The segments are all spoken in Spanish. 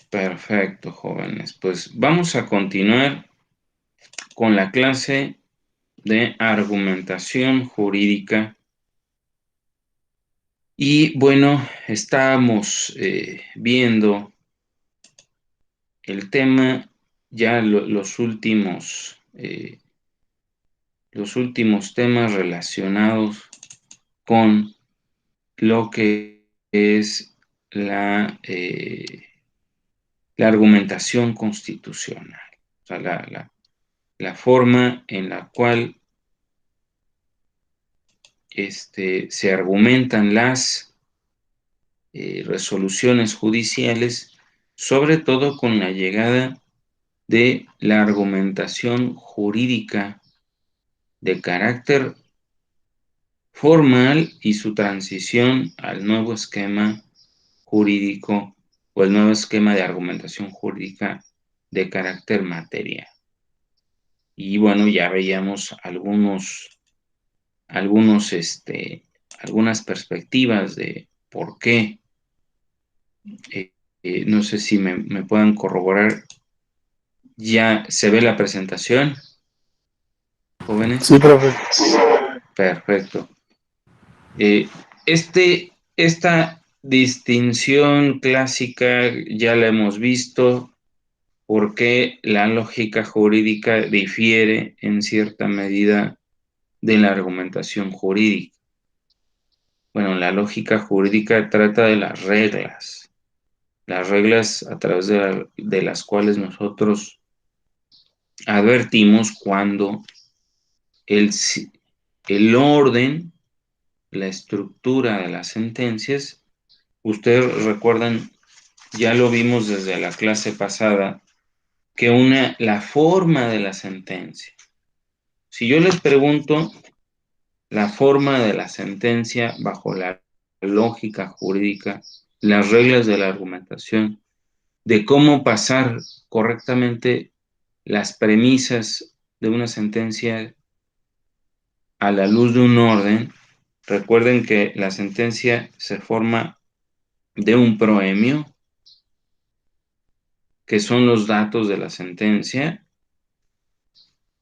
Perfecto, jóvenes. Pues vamos a continuar con la clase de argumentación jurídica. Y bueno, estábamos viendo el tema, ya los últimos temas relacionados con lo que es la argumentación constitucional. O sea, la forma en la cual se argumentan las resoluciones judiciales, sobre todo con la llegada de la argumentación jurídica de carácter formal y su transición al nuevo esquema jurídico o el nuevo esquema de argumentación jurídica de carácter material. Y bueno, ya veíamos algunas perspectivas de por qué. No sé si me puedan corroborar. ¿Ya se ve la presentación, Sí, jóvenes? profe. Perfecto. Eh, esta distinción clásica ya la hemos visto, porque la lógica jurídica difiere en cierta medida de la argumentación jurídica. Bueno, la lógica jurídica trata de las reglas a través de las cuales nosotros advertimos cuando el, el orden, la estructura de las sentencias, ustedes recuerdan, ya lo vimos desde la clase pasada, que la forma de la sentencia. Si yo les pregunto la forma de la sentencia bajo la lógica jurídica, las reglas de la argumentación, de cómo pasar correctamente las premisas de una sentencia a la luz de un orden, recuerden que la sentencia se forma de un proemio, que son los datos de la sentencia,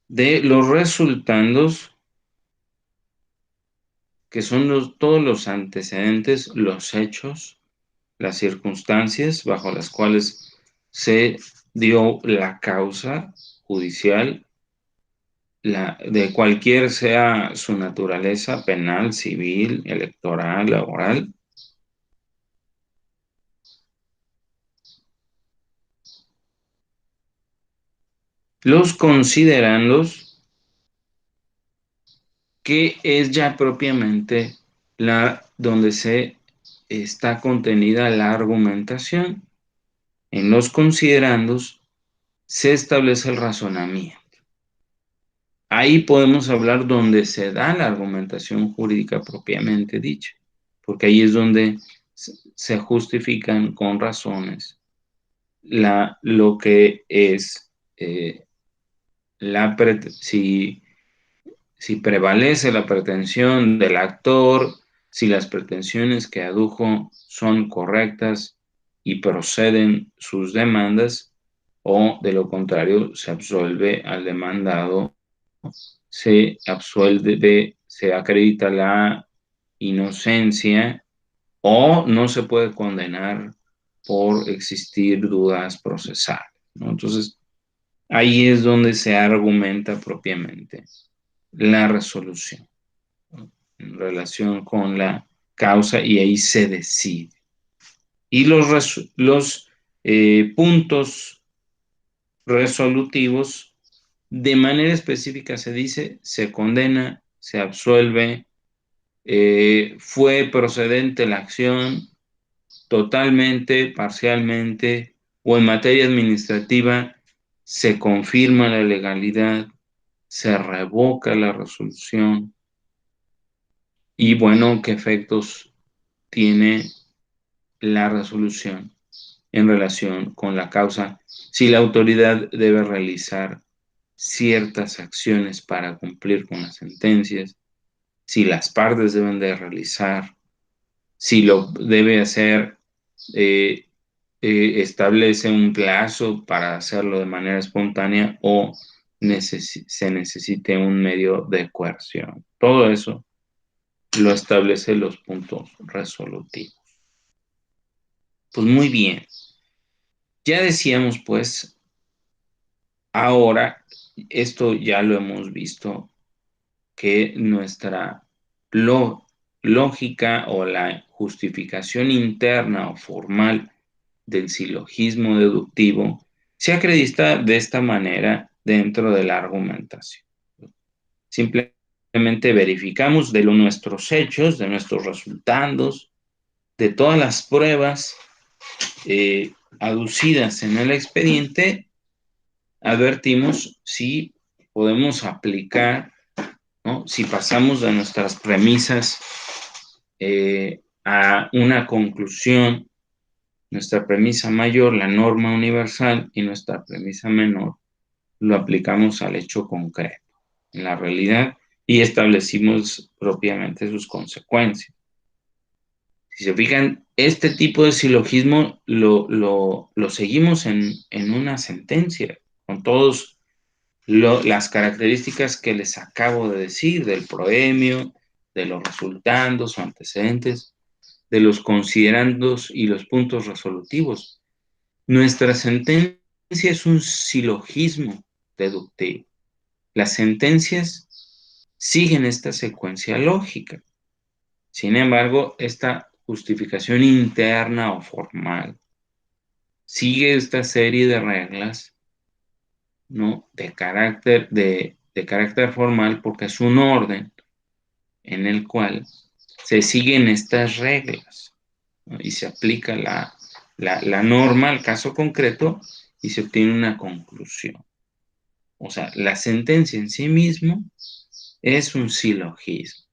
de los resultandos, que son todos los antecedentes, los hechos, las circunstancias bajo las cuales se dio la causa judicial, de cualquier sea su naturaleza, penal, civil, electoral, laboral. Los considerandos, que es ya propiamente donde se está contenida la argumentación. En los considerandos se establece el razonamiento. Ahí podemos hablar donde se da la argumentación jurídica propiamente dicha, porque ahí es donde se justifican con razones lo que es si prevalece la pretensión del actor, si las pretensiones que adujo son correctas y proceden sus demandas, o de lo contrario se absuelve al demandado, se acredita la inocencia, o no se puede condenar por existir dudas procesales, ¿no? Entonces, ahí es donde se argumenta propiamente la resolución, ¿no?, en relación con la causa, y ahí se decide. Y los puntos resolutivos, de manera específica se dice: se condena, se absuelve, fue procedente la acción, totalmente, parcialmente, o en materia administrativa se confirma la legalidad, se revoca la resolución. Y bueno, ¿qué efectos tiene la resolución en relación con la causa? Si la autoridad debe realizar ciertas acciones para cumplir con las sentencias, si las partes deben de realizar, si lo debe hacer establece un plazo para hacerlo de manera espontánea o se necesite un medio de coerción. Todo eso lo establece los puntos resolutivos. Pues muy bien. Ya decíamos, pues, ahora, esto ya lo hemos visto, que nuestra lógica o la justificación interna o formal del silogismo deductivo se acredita de esta manera dentro de la argumentación. Simplemente verificamos de nuestros hechos, de nuestros resultados, de todas las pruebas aducidas en el expediente, advertimos si podemos aplicar, ¿no? Si pasamos de nuestras premisas a una conclusión, nuestra premisa mayor, la norma universal, y nuestra premisa menor, lo aplicamos al hecho concreto, en la realidad, y establecimos propiamente sus consecuencias. Si se fijan, este tipo de silogismo lo seguimos en una sentencia, con todas las características que les acabo de decir, del proemio, de los resultandos o antecedentes, de los considerandos y los puntos resolutivos. Nuestra sentencia es un silogismo deductivo. Las sentencias siguen esta secuencia lógica. Sin embargo, esta justificación interna o formal sigue esta serie de reglas, ¿no? de carácter formal, porque es un orden en el cual se siguen estas reglas, ¿no? Y se aplica la norma al caso concreto y se obtiene una conclusión. O sea, la sentencia en sí mismo es un silogismo,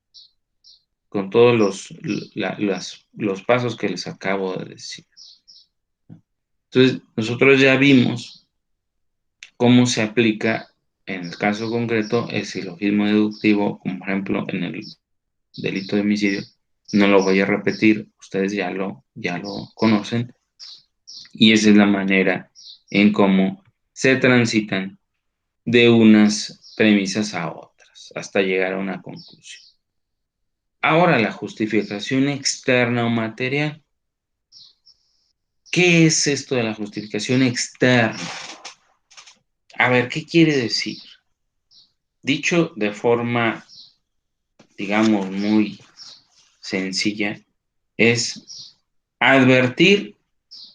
con todos los pasos que les acabo de decir. Entonces, nosotros ya vimos cómo se aplica en el caso concreto el silogismo deductivo, como por ejemplo en el delito de homicidio. No lo voy a repetir, ustedes ya lo conocen, y esa es la manera en cómo se transitan de unas premisas a otras, hasta llegar a una conclusión. Ahora, la justificación externa o material. ¿Qué es esto de la justificación externa? A ver, ¿qué quiere decir? Dicho de forma, digamos, muy sencilla, es advertir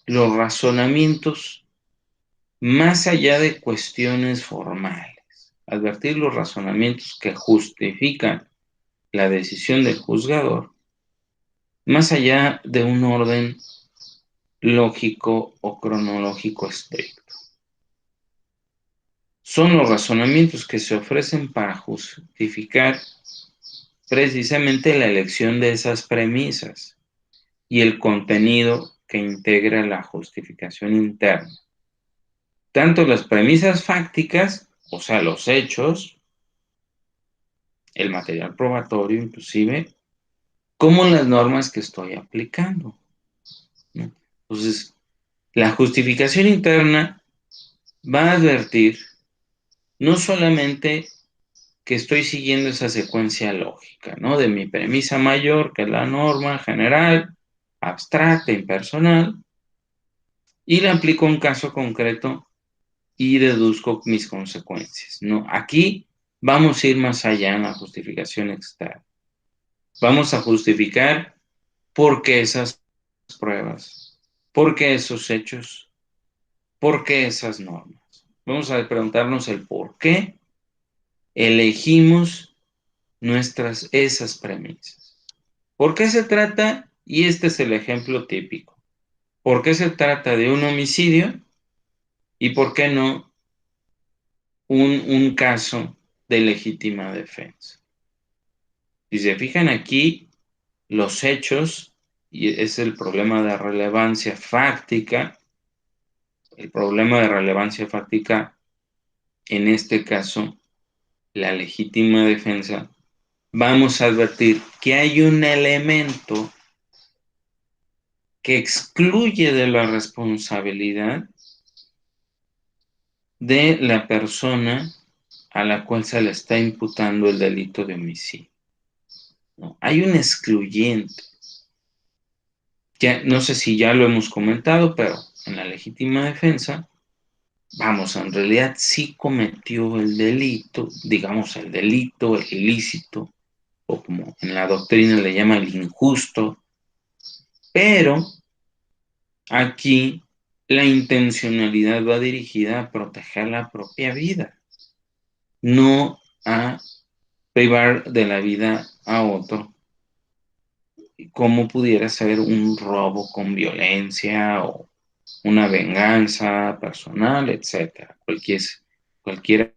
los razonamientos más allá de cuestiones formales. Advertir los razonamientos que justifican la decisión del juzgador más allá de un orden lógico o cronológico estricto. Son los razonamientos que se ofrecen para justificar precisamente la elección de esas premisas y el contenido que integra la justificación interna. Tanto las premisas fácticas, o sea, los hechos, el material probatorio inclusive, como las normas que estoy aplicando, ¿no? Entonces, la justificación interna va a advertir no solamente que estoy siguiendo esa secuencia lógica, ¿no? De mi premisa mayor, que es la norma general, abstracta, impersonal, y la aplico a un caso concreto y deduzco mis consecuencias, ¿no? Aquí vamos a ir más allá en la justificación externa. Vamos a justificar por qué esas pruebas, por qué esos hechos, por qué esas normas. Vamos a preguntarnos el por qué elegimos esas premisas. ¿Por qué se trata? Y este es el ejemplo típico. ¿Por qué se trata de un homicidio? ¿Y por qué no un caso de legítima defensa? Si se fijan aquí, los hechos, y es el problema de relevancia fáctica, el problema de relevancia fáctica, en este caso, la legítima defensa, vamos a advertir que hay un elemento que excluye de la responsabilidad de la persona a la cual se le está imputando el delito de homicidio, ¿no? Hay un excluyente. Ya, no sé si ya lo hemos comentado, pero en la legítima defensa, vamos, en realidad sí cometió el delito, digamos el delito, el ilícito, o como en la doctrina le llama el injusto, pero aquí la intencionalidad va dirigida a proteger la propia vida, no a privar de la vida a otro, como pudiera ser un robo con violencia o una venganza personal, etcétera, cualquiera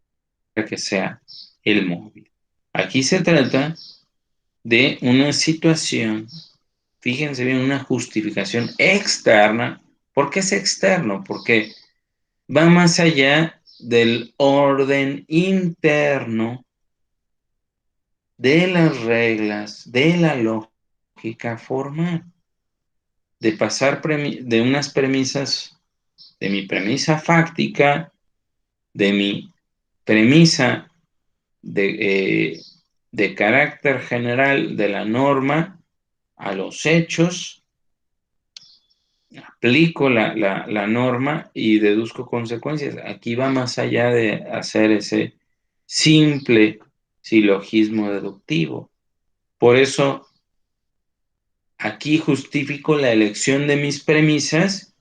que sea el móvil. Aquí se trata de una situación, fíjense bien, una justificación externa. ¿Por qué es externo? Porque va más allá del orden interno, de las reglas, de la lógica formal, de pasar de unas premisas, de mi premisa fáctica, de mi premisa de, de carácter general de la norma a los hechos, aplico la norma y deduzco consecuencias. Aquí va más allá de hacer ese simple silogismo deductivo. Por eso, aquí justifico la elección de mis premisas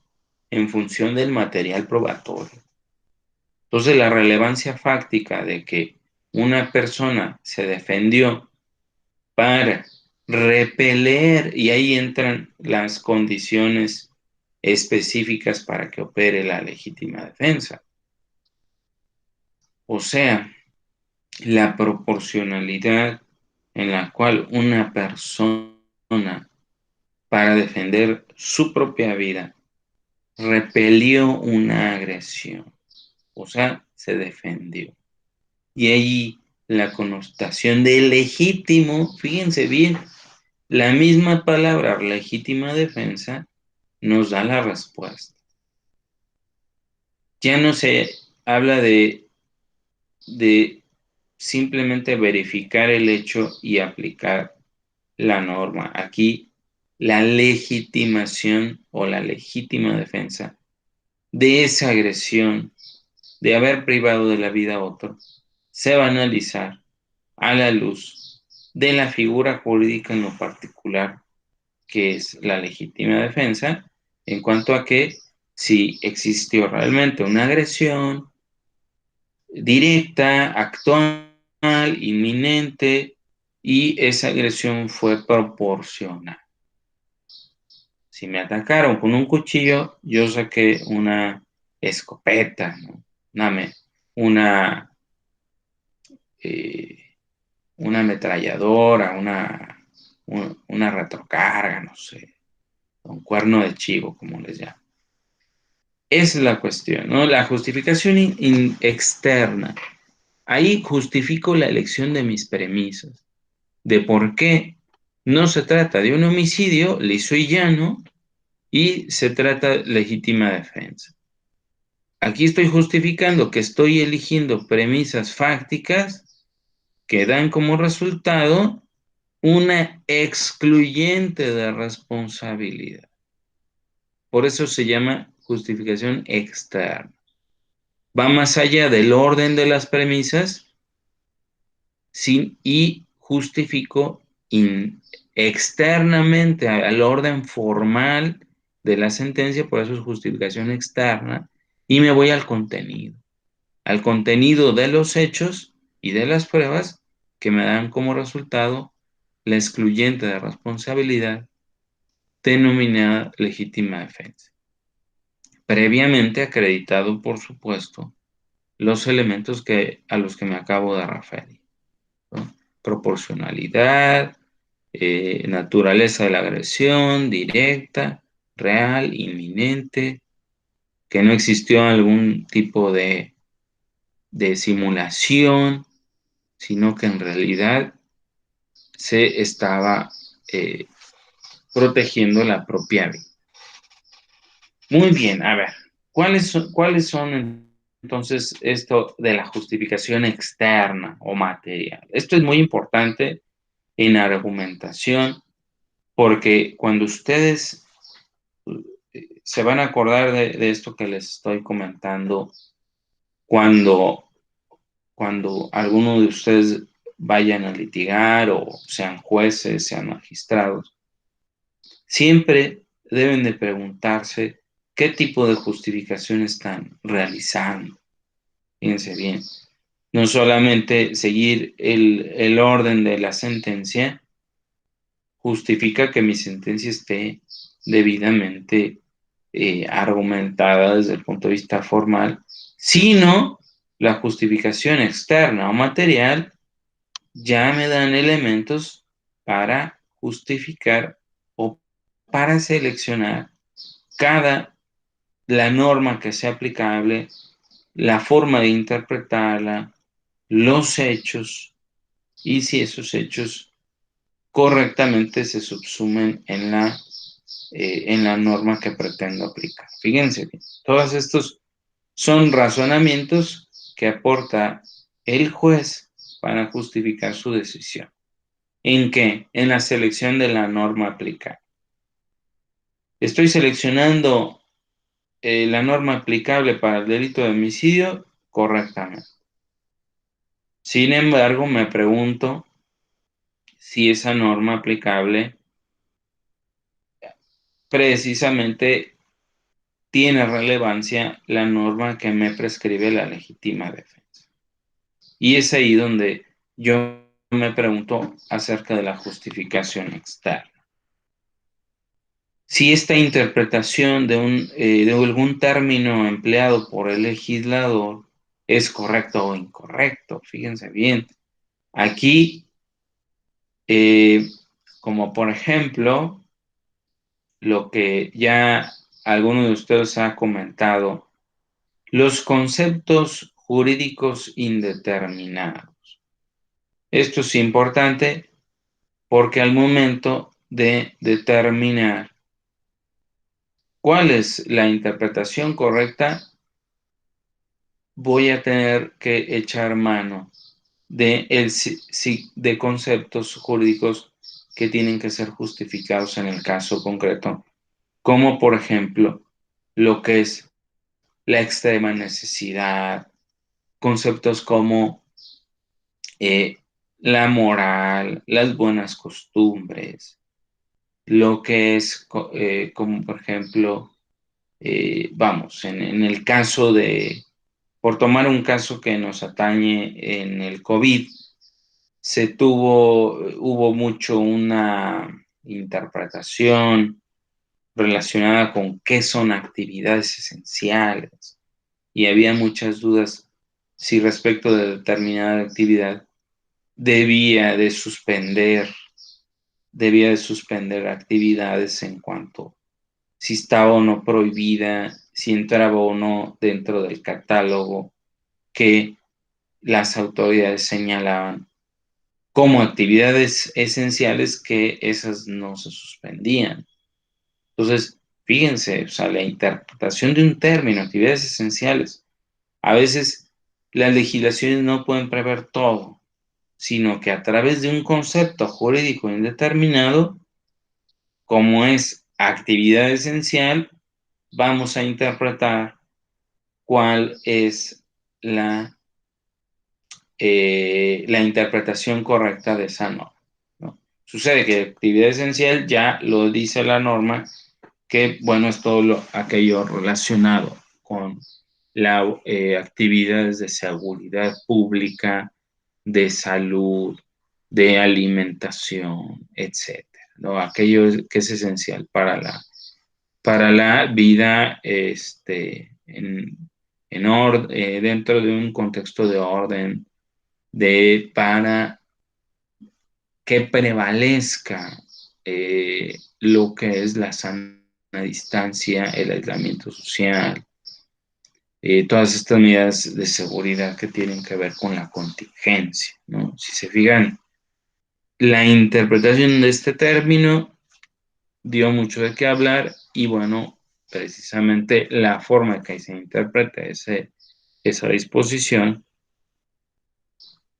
en función del material probatorio. Entonces, la relevancia fáctica de que una persona se defendió para repeler, y ahí entran las condiciones específicas para que opere la legítima defensa. O sea, la proporcionalidad en la cual una persona, para defender su propia vida, repelió una agresión, o sea, se defendió. Y ahí la connotación de legítimo, fíjense bien, la misma palabra legítima defensa nos da la respuesta. Ya no se habla de simplemente verificar el hecho y aplicar la norma. Aquí la legitimación o la legítima defensa de esa agresión, de haber privado de la vida a otro, se va a analizar a la luz de la figura jurídica en lo particular, que es la legítima defensa, en cuanto a que si existió realmente una agresión directa, actual, inminente, y esa agresión fue proporcional. Si me atacaron con un cuchillo, yo saqué una escopeta, ¿no? una, eh, una ametralladora, una retrocarga, no sé, un cuerno de chivo, como les llaman. Esa es la cuestión, ¿no? La justificación externa. Ahí justifico la elección de mis premisas, de por qué no se trata de un homicidio liso y llano y se trata de legítima defensa. Aquí estoy justificando que estoy eligiendo premisas fácticas que dan como resultado una excluyente de responsabilidad. Por eso se llama justificación externa. Va más allá del orden de las premisas y justifico externamente al orden formal de la sentencia, por eso es justificación externa, y me voy al contenido de los hechos y de las pruebas que me dan como resultado la excluyente de responsabilidad denominada legítima defensa. Previamente acreditado, por supuesto, los elementos a los que me acabo de referir, ¿no? Proporcionalidad, naturaleza de la agresión, directa, real, inminente, que no existió algún tipo de simulación, sino que en realidad se estaba protegiendo la propia vida. Muy bien, a ver, ¿cuáles son entonces esto de la justificación externa o material? Esto es muy importante en argumentación porque cuando ustedes se van a acordar de esto que les estoy comentando cuando, cuando alguno de ustedes vayan a litigar o sean jueces, sean magistrados, siempre deben de preguntarse qué tipo de justificación están realizando. Fíjense bien, no solamente seguir el orden de la sentencia justifica que mi sentencia esté debidamente argumentada desde el punto de vista formal, sino la justificación externa o material ya me dan elementos para justificar o para seleccionar la norma que sea aplicable, la forma de interpretarla, los hechos y si esos hechos correctamente se subsumen en la norma que pretendo aplicar. Fíjense bien, todos estos son razonamientos que aporta el juez para justificar su decisión. ¿En qué? En la selección de la norma aplicable. Estoy seleccionando la norma aplicable para el delito de homicidio correctamente. Sin embargo, me pregunto si esa norma aplicable precisamente tiene relevancia la norma que me prescribe la legítima defensa. Y es ahí donde yo me pregunto acerca de la justificación externa. Si esta interpretación de algún término empleado por el legislador es correcto o incorrecto, fíjense bien. Aquí, eh, como por ejemplo, lo que ya alguno de ustedes ha comentado, los conceptos jurídicos indeterminados. Esto es importante porque al momento de determinar cuál es la interpretación correcta, voy a tener que echar mano de conceptos jurídicos que tienen que ser justificados en el caso concreto, como por ejemplo lo que es la extrema necesidad, conceptos como eh, la moral, las buenas costumbres, lo que es como por ejemplo, vamos, en el caso por tomar un caso que nos atañe en el COVID, hubo mucho una interpretación relacionada con qué son actividades esenciales y había muchas dudas si respecto de determinada actividad debía de suspender, debía de suspender actividades en cuanto si estaba o no prohibida, si entraba o no dentro del catálogo que las autoridades señalaban como actividades esenciales que esas no se suspendían. Entonces, fíjense, o sea, la interpretación de un término, actividades esenciales, a veces las legislaciones no pueden prever todo, sino que a través de un concepto jurídico indeterminado, como es actividad esencial, vamos a interpretar cuál es la interpretación correcta de esa norma, ¿no? Sucede que actividad esencial ya lo dice la norma, que bueno, es todo aquello relacionado con las actividades de seguridad pública, de salud, de alimentación, etcétera, ¿no? Aquello que es esencial para la vida dentro de un contexto de orden, para que prevalezca lo que es la sana distancia, el aislamiento social, todas estas medidas de seguridad que tienen que ver con la contingencia, ¿no? Si se fijan, la interpretación de este término dio mucho de qué hablar y bueno, precisamente la forma en que se interpreta esa disposición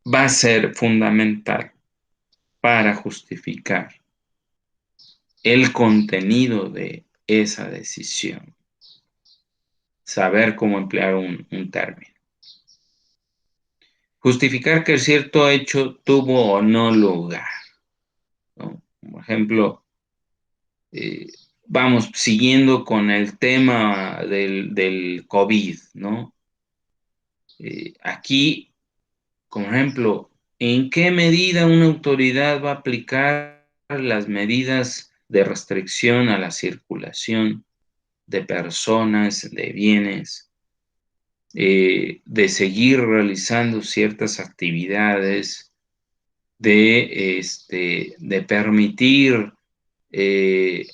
va a ser fundamental para justificar el contenido de esa decisión. Saber cómo emplear un término. Justificar que cierto hecho tuvo o no lugar, ¿no? Por ejemplo, vamos siguiendo con el tema del COVID, ¿no? Aquí, como ejemplo, ¿en qué medida una autoridad va a aplicar las medidas de restricción a la circulación de personas, de bienes, de seguir realizando ciertas actividades, de permitir eh,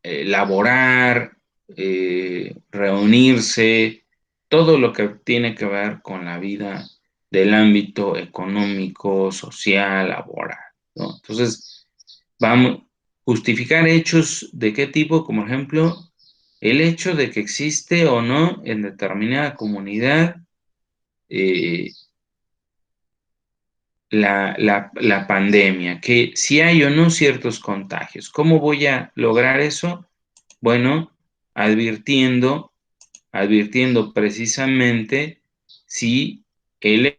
laborar, reunirse, todo lo que tiene que ver con la vida del ámbito económico, social, laboral, ¿no? Entonces, vamos a justificar hechos de qué tipo, como ejemplo, el hecho de que existe o no en determinada comunidad eh, la pandemia, que si hay o no ciertos contagios. ¿Cómo voy a lograr eso? Bueno, advirtiendo precisamente si el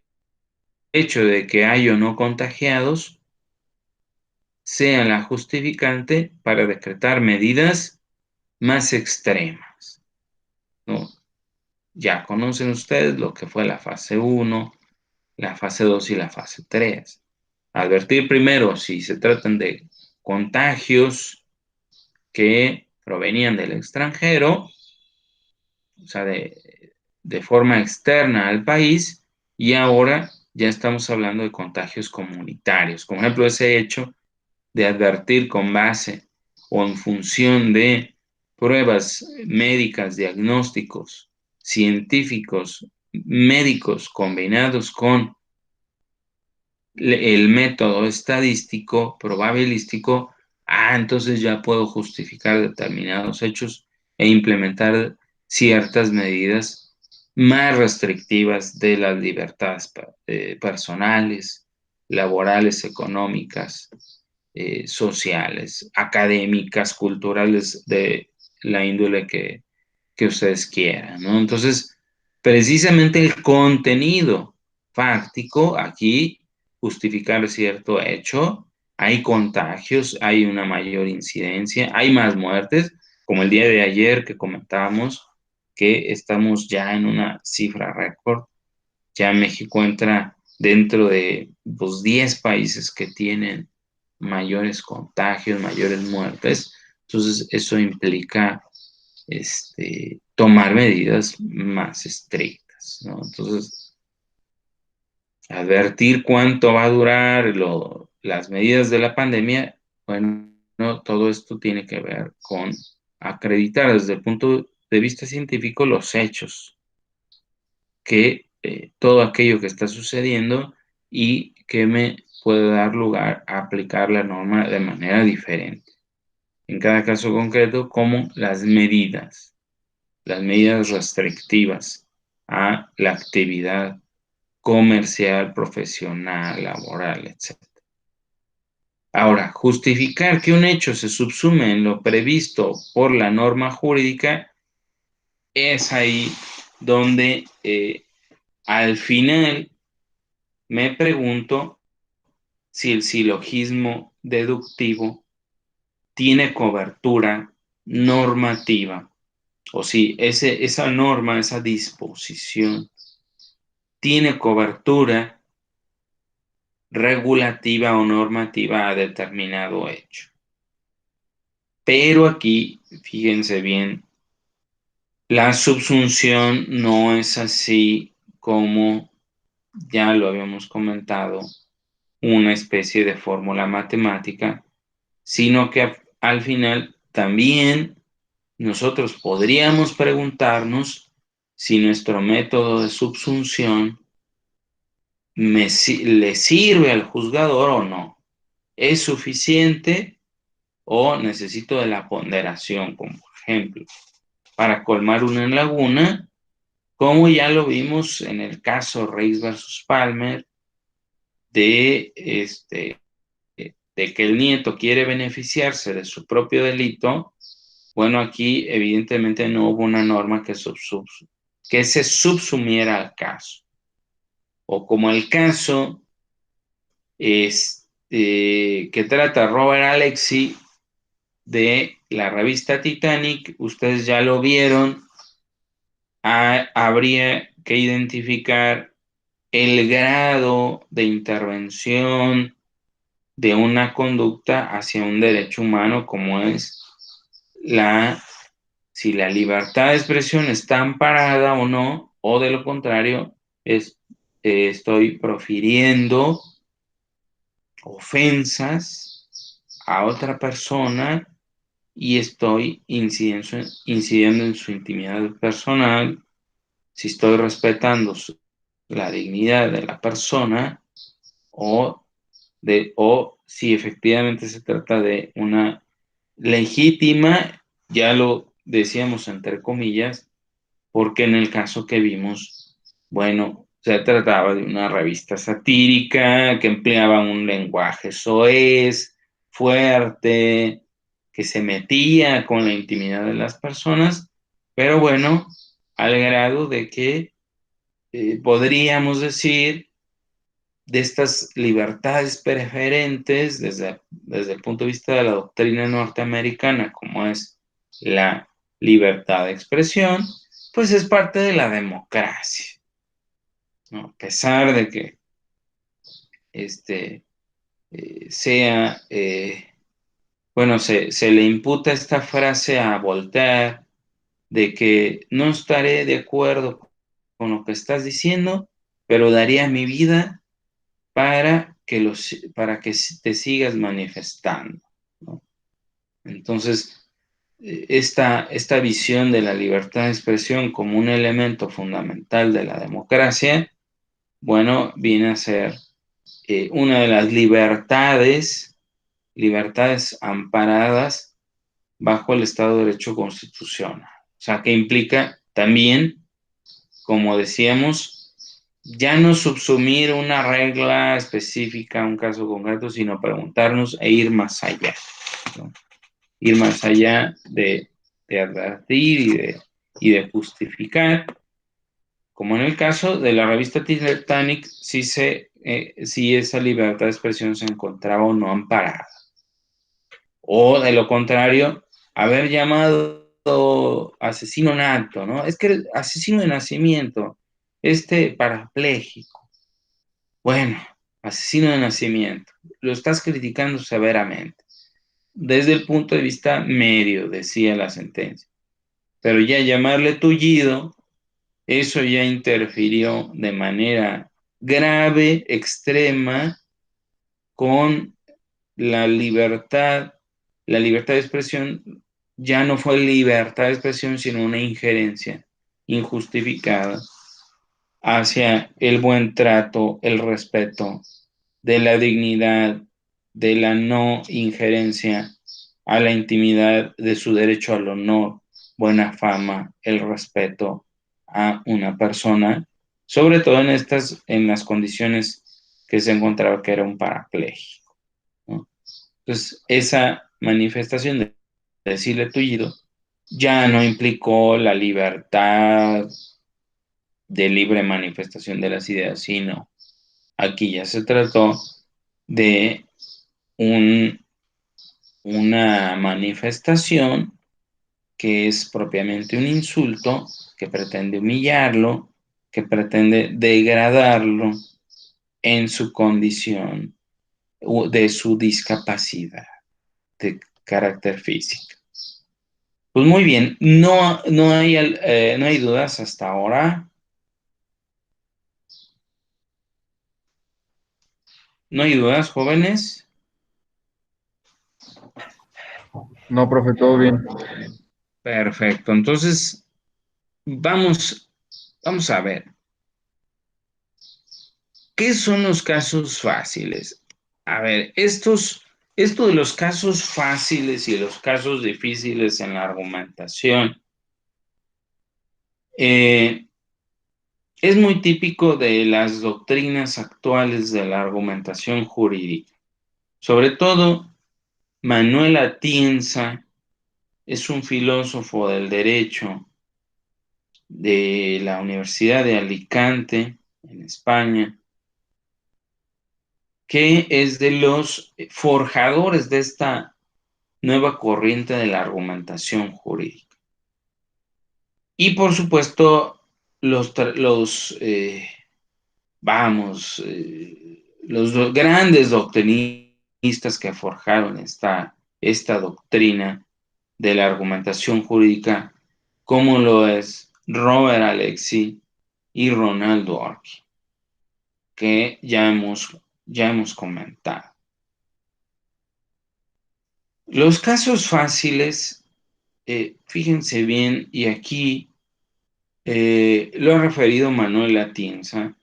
hecho de que hay o no contagiados sea la justificante para decretar medidas más extremas, ¿no? Ya conocen ustedes lo que fue la fase 1, la fase 2 y la fase 3. Advertir primero si se tratan de contagios que provenían del extranjero, o sea, de forma externa al país, y ahora ya estamos hablando de contagios comunitarios. Como ejemplo, ese hecho de advertir con base o en función de pruebas médicas, diagnósticos, científicos, médicos combinados con el método estadístico, probabilístico, entonces ya puedo justificar determinados hechos e implementar ciertas medidas más restrictivas de las libertades personales, laborales, económicas, sociales, académicas, culturales, de la índole que ustedes quieran, ¿no? Entonces, precisamente el contenido fáctico aquí justificar cierto hecho, hay contagios, hay una mayor incidencia, hay más muertes, como el día de ayer que comentábamos que estamos ya en una cifra récord, ya México entra dentro de los 10 países que tienen mayores contagios, mayores muertes, entonces eso implica tomar medidas más estrictas, ¿no? Entonces, advertir cuánto va a durar las medidas de la pandemia, bueno, todo esto tiene que ver con acreditar desde el punto de vista científico los hechos, que todo aquello que está sucediendo y que me puede dar lugar a aplicar la norma de manera diferente. En cada caso concreto, como las medidas restrictivas a la actividad comercial, profesional, laboral, etc. Ahora, justificar que un hecho se subsume en lo previsto por la norma jurídica es ahí donde al final me pregunto si el silogismo deductivo tiene cobertura normativa o si esa norma, esa disposición tiene cobertura regulativa o normativa a determinado hecho. Pero aquí, fíjense bien, la subsunción no es así como ya lo habíamos comentado, una especie de fórmula matemática, sino que al final también nosotros podríamos preguntarnos si nuestro método de subsunción le sirve al juzgador o no. ¿Es suficiente o necesito de la ponderación, como por ejemplo, para colmar una laguna, como ya lo vimos en el caso Reis versus Palmer, de, de que el nieto quiere beneficiarse de su propio delito. Bueno, aquí evidentemente no hubo una norma que se subsumiera al caso. O como el caso que trata Robert Alexy de la revista Titanic, ustedes ya lo vieron, habría que identificar el grado de intervención de una conducta hacia un derecho humano como es si la libertad de expresión está amparada o no, o de lo contrario, estoy profiriendo ofensas a otra persona y estoy incidiendo en su intimidad personal, si estoy respetando la dignidad de la persona o si efectivamente se trata de una legítima, ya lo decíamos entre comillas, porque en el caso que vimos, bueno, se trataba de una revista satírica que empleaba un lenguaje soez, fuerte, que se metía con la intimidad de las personas, pero bueno, al grado de que podríamos decir de estas libertades preferentes desde el punto de vista de la doctrina norteamericana, como es la libertad de expresión, pues es parte de la democracia, ¿no? A pesar de que este, bueno, se le imputa esta frase a Voltaire de que no estaré de acuerdo con lo que estás diciendo, pero daría mi vida para que te sigas manifestando, ¿no? Entonces, esta visión de la libertad de expresión como un elemento fundamental de la democracia, bueno, viene a ser una de las libertades amparadas bajo el Estado de Derecho constitucional. O sea, que implica también, como decíamos, ya no subsumir una regla específica a un caso concreto, sino preguntarnos e ir más allá, ¿no? Ir más allá de advertir y de justificar, como en el caso de la revista Titanic, si esa libertad de expresión se encontraba o no amparada. O de lo contrario, haber llamado asesino nato, ¿no? Es que el asesino de nacimiento, parapléjico, bueno, asesino de nacimiento, lo estás criticando severamente. Desde el punto de vista medio, decía la sentencia. Pero ya llamarle tullido, eso ya interfirió de manera grave, extrema, con la libertad. La libertad de expresión ya no fue libertad de expresión, sino una injerencia injustificada hacia el buen trato, el respeto de la dignidad, de la no injerencia a la intimidad, de su derecho al honor, buena fama, el respeto a una persona, sobre todo en las condiciones que se encontraba que era un parapléjico, ¿no? Entonces, esa manifestación de decirle tullido ya no implicó la libertad de libre manifestación de las ideas, sino aquí ya se trató de un, una manifestación que es propiamente un insulto, que pretende humillarlo, que pretende degradarlo en su condición de su discapacidad de carácter físico. Pues muy bien, no hay dudas hasta ahora. ¿No hay dudas, jóvenes? No, profe, todo bien. Perfecto. Entonces, vamos a ver. ¿Qué son los casos fáciles? A ver, estos esto de los casos fáciles y los casos difíciles en la argumentación eh, es muy típico de las doctrinas actuales de la argumentación jurídica. Sobre todo, Manuel Atienza es un filósofo del derecho de la Universidad de Alicante, en España, que es de los forjadores de esta nueva corriente de la argumentación jurídica. Y por supuesto, los grandes doctrinistas que forjaron esta doctrina de la argumentación jurídica, como lo es Robert Alexi y Ronaldo Orki, que ya hemos comentado. Los casos fáciles, fíjense bien, y aquí lo ha referido Manuel Atienza,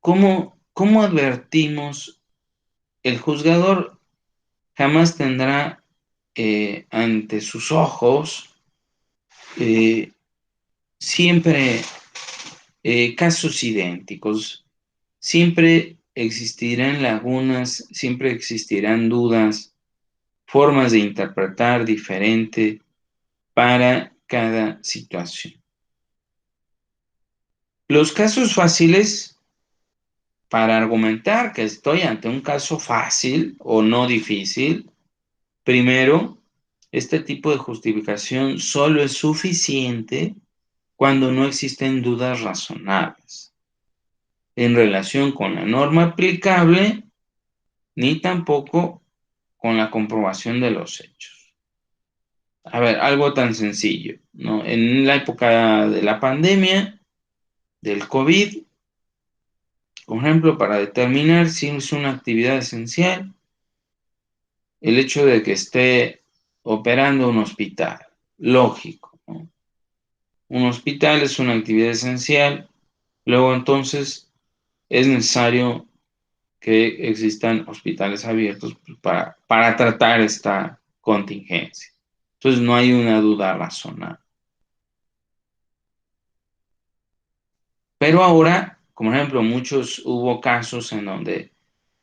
¿cómo advertimos? El juzgador jamás tendrá ante sus ojos eh, siempre casos idénticos, siempre existirán lagunas, siempre existirán dudas, formas de interpretar diferente para cada situación. Los casos fáciles, para argumentar que estoy ante un caso fácil o no difícil, primero, este tipo de justificación solo es suficiente cuando no existen dudas razonables en relación con la norma aplicable ni tampoco con la comprobación de los hechos. A ver, algo tan sencillo, ¿no? En la época de la pandemia, del COVID, por ejemplo, para determinar si es una actividad esencial, el hecho de que esté operando un hospital, lógico, ¿no? Un hospital es una actividad esencial, luego entonces es necesario que existan hospitales abiertos para tratar esta contingencia. Entonces no hay una duda razonable. Pero ahora, como ejemplo, hubo casos en donde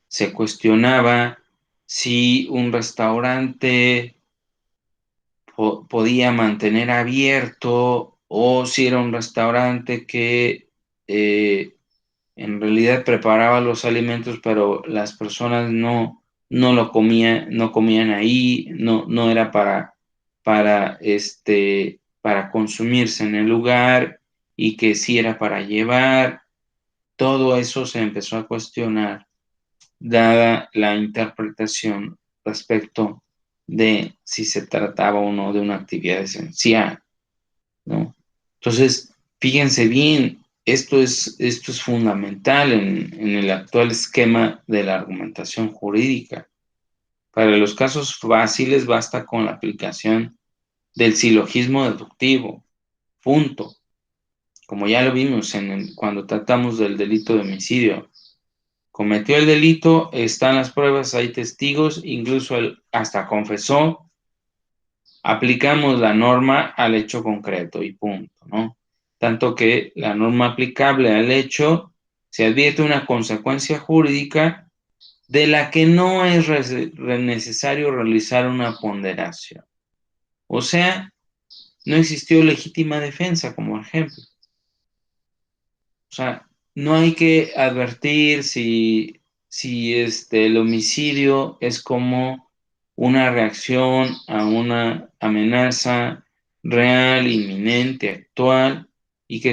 se cuestionaba si un restaurante podía mantener abierto o si era un restaurante que en realidad preparaba los alimentos, pero las personas no comían ahí, no era para consumirse en el lugar y que sí era para llevar. Todo eso se empezó a cuestionar dada la interpretación respecto de si se trataba o no de una actividad esencial, ¿no? Entonces, fíjense bien, esto es fundamental en el actual esquema de la argumentación jurídica. Para los casos fáciles basta con la aplicación del silogismo deductivo, punto. Como ya lo vimos cuando tratamos del delito de homicidio. Cometió el delito, están las pruebas, hay testigos, incluso él hasta confesó, aplicamos la norma al hecho concreto y punto, ¿no? Tanto que la norma aplicable al hecho se advierte una consecuencia jurídica de la que no es necesario realizar una ponderación. O sea, no existió legítima defensa, como ejemplo. O sea, no hay que advertir si el homicidio es como una reacción a una amenaza real, inminente, actual, y que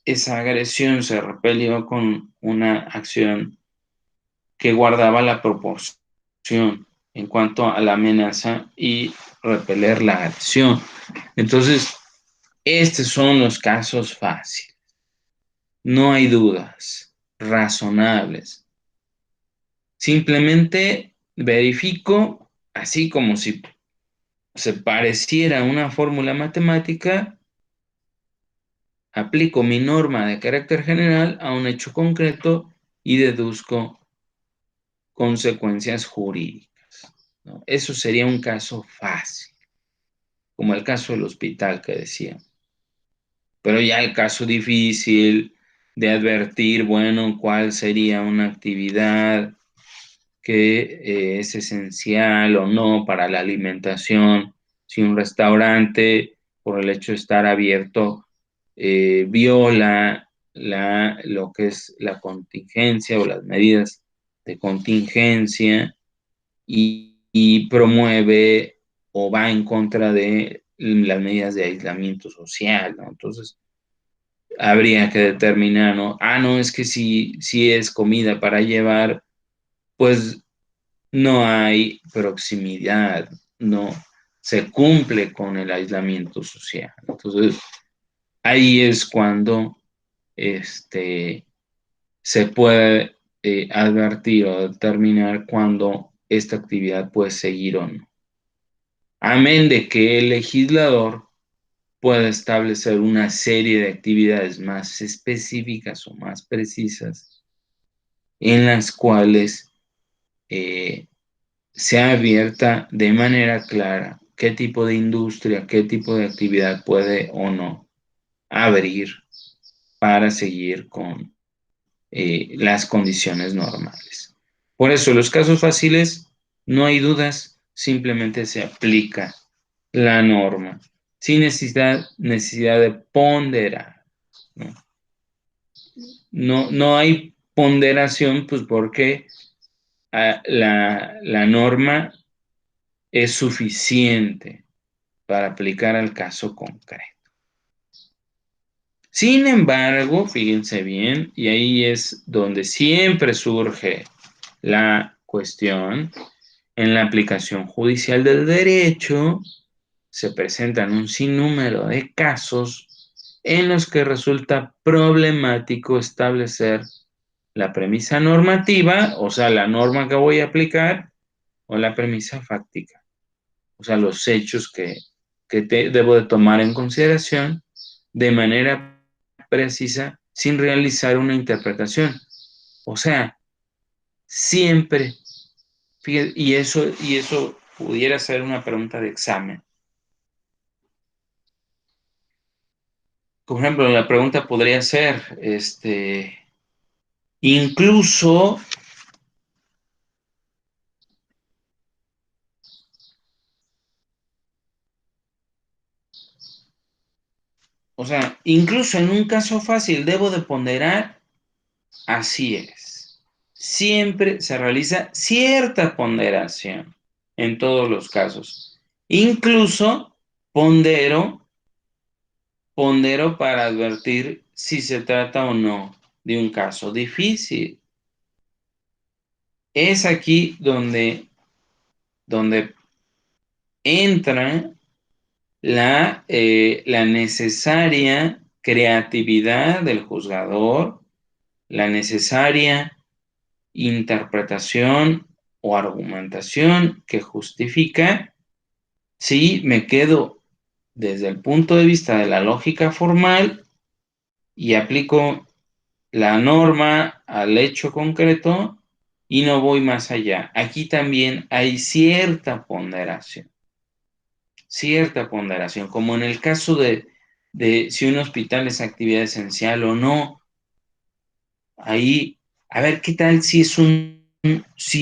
esa agresión se repelió con una acción que guardaba la proporción en cuanto a la amenaza y repeler la acción. Entonces, estos son los casos fáciles. No hay dudas razonables. Simplemente verifico, así como si se pareciera a una fórmula matemática, aplico mi norma de carácter general a un hecho concreto y deduzco consecuencias jurídicas, ¿no? Eso sería un caso fácil, como el caso del hospital que decía. Pero ya el caso difícil de advertir, bueno, cuál sería una actividad que es esencial o no para la alimentación, si un restaurante, por el hecho de estar abierto, viola lo que es la contingencia o las medidas de contingencia y promueve o va en contra de las medidas de aislamiento social, ¿no? Entonces, habría que determinar, ¿no? Ah, no, es que si es comida para llevar, pues no hay proximidad, no se cumple con el aislamiento social. Entonces, ahí es cuando se puede advertir o determinar cuando esta actividad puede seguir o no. Amén de que el legislador pueda establecer una serie de actividades más específicas o más precisas en las cuales eh, sea abierta de manera clara qué tipo de industria, qué tipo de actividad puede o no abrir para seguir con las condiciones normales. Por eso, los casos fáciles, no hay dudas, simplemente se aplica la norma sin necesidad de ponderar. ¿No? No hay ponderación, pues porque la norma es suficiente para aplicar al caso concreto. Sin embargo, fíjense bien, y ahí es donde siempre surge la cuestión, en la aplicación judicial del derecho se presentan un sinnúmero de casos en los que resulta problemático establecer la premisa normativa, o sea, la norma que voy a aplicar, o la premisa fáctica, o sea, los hechos que debo de tomar en consideración de manera precisa sin realizar una interpretación. O sea, siempre, fíjate, y eso pudiera ser una pregunta de examen. Por ejemplo, la pregunta podría ser, incluso, o sea, incluso en un caso fácil debo de ponderar. Así es. Siempre se realiza cierta ponderación en todos los casos. Incluso pondero, pondero para advertir si se trata o no de un caso difícil. Es aquí donde entra la necesaria creatividad del juzgador, la necesaria interpretación o argumentación que justifica si me quedo desde el punto de vista de la lógica formal y aplico la norma al hecho concreto y no voy más allá. Aquí también hay cierta ponderación, como en el caso de si un hospital es actividad esencial o no. Ahí, a ver, ¿qué tal si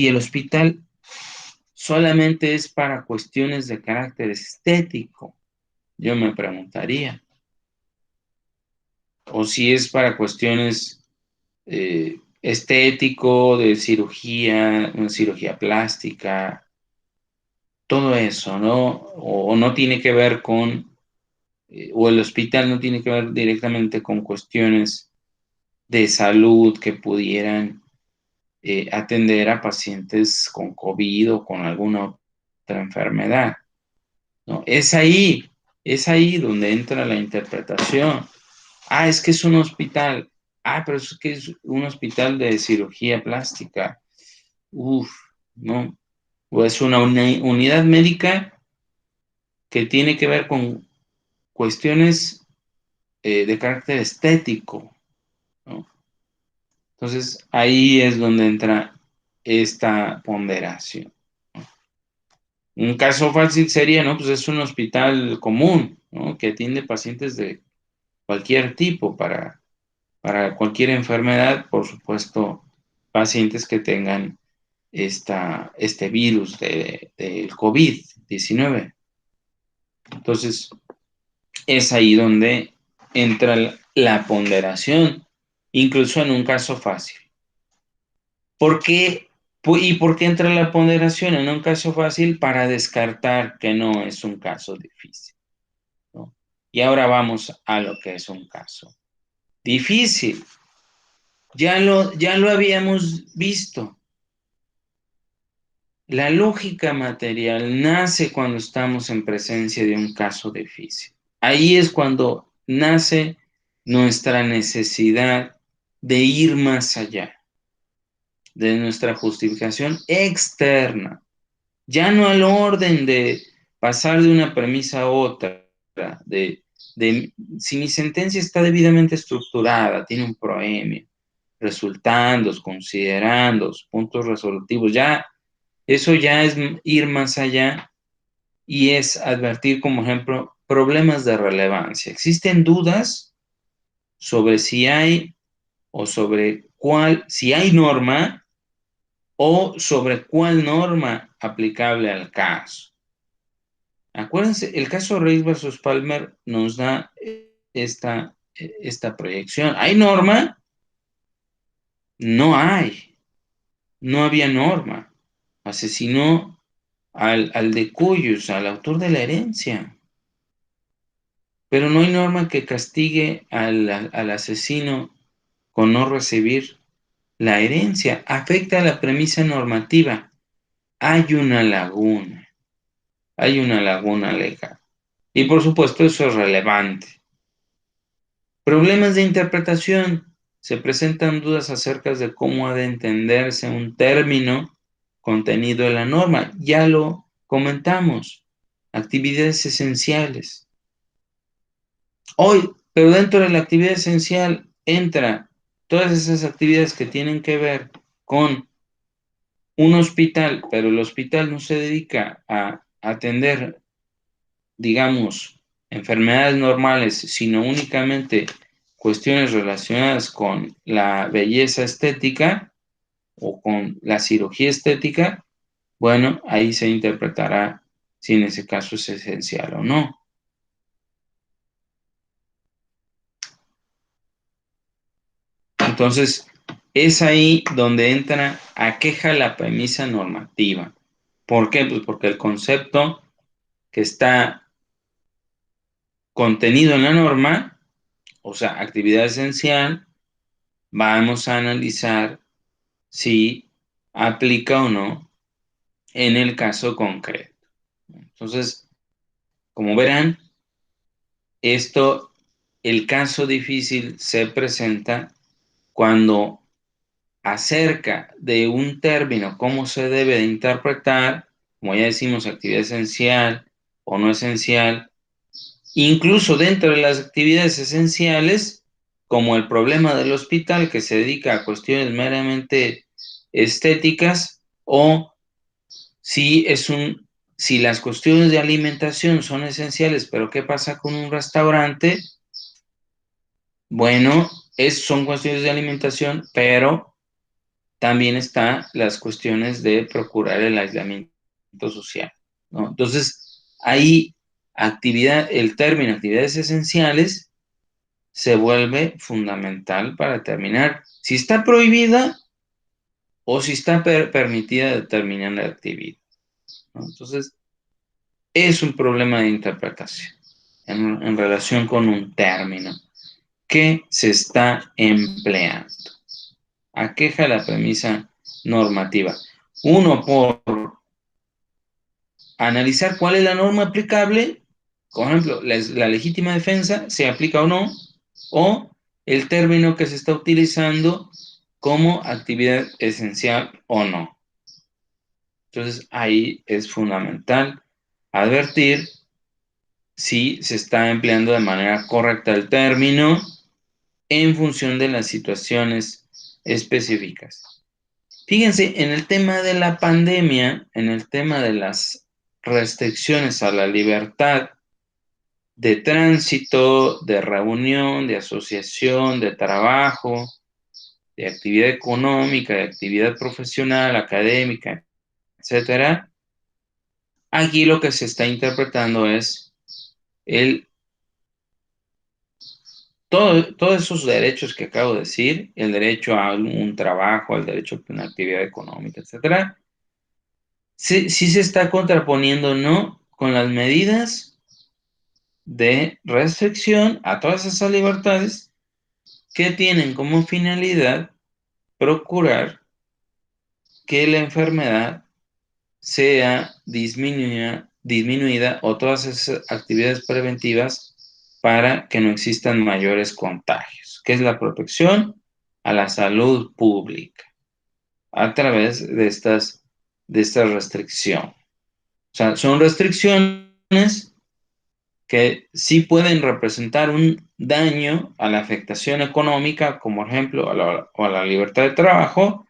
el hospital solamente es para cuestiones de carácter estético? Yo me preguntaría. O si es para cuestiones estético, de cirugía, una cirugía plástica, todo eso, ¿no? O no tiene que ver o el hospital no tiene que ver directamente con cuestiones de salud que pudieran atender a pacientes con COVID o con alguna otra enfermedad, ¿no? Es ahí donde entra la interpretación. Ah, es que es un hospital. Ah, pero es que es un hospital de cirugía plástica. Uf, ¿no? O es una unidad médica que tiene que ver con cuestiones de carácter estético, ¿no? Entonces, ahí es donde entra esta ponderación. Un caso fácil sería, ¿no? Pues es un hospital común, ¿no? Que atiende pacientes de cualquier tipo para cualquier enfermedad, por supuesto, pacientes que tengan este virus del COVID-19. Entonces, es ahí donde entra la ponderación, incluso en un caso fácil. ¿Por qué? ¿Y por qué entra la ponderación en un caso fácil? Para descartar que no es un caso difícil, ¿no? Y ahora vamos a lo que es un caso difícil. Ya lo habíamos visto. La lógica material nace cuando estamos en presencia de un caso difícil. Ahí es cuando nace nuestra necesidad de ir más allá de nuestra justificación externa, ya no al orden de pasar de una premisa a otra, de si mi sentencia está debidamente estructurada, tiene un proemio, resultandos, considerandos, puntos resolutivos, ya eso ya es ir más allá y es advertir, como ejemplo, problemas de relevancia. Existen dudas sobre si hay o sobre cuál, si hay norma o sobre cuál norma aplicable al caso. Acuérdense, el caso Reis versus Palmer nos da esta proyección. ¿Hay norma? No hay. No había norma. Asesinó al de Cuyos, al autor de la herencia. Pero no hay norma que castigue al asesino con no recibir la herencia. Afecta a la premisa normativa. Hay una laguna. Hay una laguna legal. Y por supuesto eso es relevante. Problemas de interpretación. Se presentan dudas acerca de cómo ha de entenderse un término contenido en la norma. Ya lo comentamos. Actividades esenciales. Hoy, pero dentro de la actividad esencial entra todas esas actividades que tienen que ver con un hospital, pero el hospital no se dedica a atender, digamos, enfermedades normales, sino únicamente cuestiones relacionadas con la belleza estética o con la cirugía estética. Bueno, ahí se interpretará si en ese caso es esencial o no. Entonces, es ahí donde entra a queja la premisa normativa. ¿Por qué? Pues porque el concepto que está contenido en la norma, o sea, actividad esencial, vamos a analizar si aplica o no en el caso concreto. Entonces, como verán, el caso difícil se presenta cuando acerca de un término, cómo se debe de interpretar, como ya decimos, actividad esencial o no esencial, incluso dentro de las actividades esenciales, como el problema del hospital que se dedica a cuestiones meramente estéticas, o si las cuestiones de alimentación son esenciales, pero ¿qué pasa con un restaurante? Bueno, son cuestiones de alimentación, pero también están las cuestiones de procurar el aislamiento social, ¿no? Entonces, ahí el término actividades esenciales se vuelve fundamental para determinar si está prohibida o si está permitida determinada actividad, ¿no? Entonces, es un problema de interpretación en relación con un término que se está empleando. Aqueja la premisa normativa. Uno, por analizar cuál es la norma aplicable, por ejemplo, la legítima defensa, se aplica o el término que se está utilizando como actividad esencial o no. Entonces, ahí es fundamental advertir si se está empleando de manera correcta el término en función de las situaciones específicas. Fíjense, en el tema de la pandemia, en el tema de las restricciones a la libertad de tránsito, de reunión, de asociación, de trabajo, de actividad económica, de actividad profesional, académica, etcétera, aquí lo que se está interpretando es el, todos esos derechos que acabo de decir, el derecho a un trabajo, el derecho a una actividad económica, etcétera, sí, sí se está contraponiendo, ¿no?, con las medidas de restricción a todas esas libertades que tienen como finalidad procurar que la enfermedad sea disminuida o todas esas actividades preventivas para que no existan mayores contagios, que es la protección a la salud pública a través de esta restricción. O sea, son restricciones que sí pueden representar un daño a la afectación económica, como por ejemplo a la libertad de trabajo,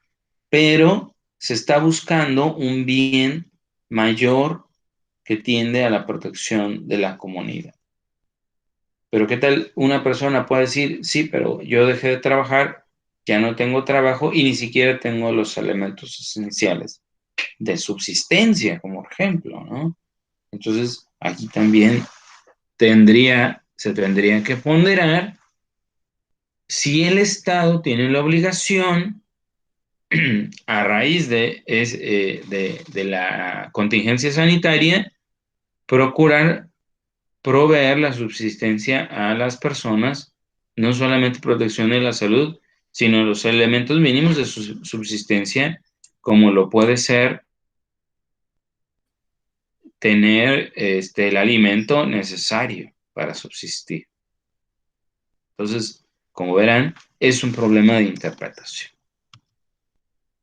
pero se está buscando un bien mayor que tiende a la protección de la comunidad. Pero ¿qué tal una persona puede decir, sí, pero yo dejé de trabajar, ya no tengo trabajo y ni siquiera tengo los elementos esenciales de subsistencia, como ejemplo, ¿no? Entonces, aquí también se tendría que ponderar si el Estado tiene la obligación, a raíz de la contingencia sanitaria, procurar proveer la subsistencia a las personas, no solamente protección de la salud, sino los elementos mínimos de su subsistencia, como lo puede ser tener el alimento necesario para subsistir. Entonces, como verán, es un problema de interpretación.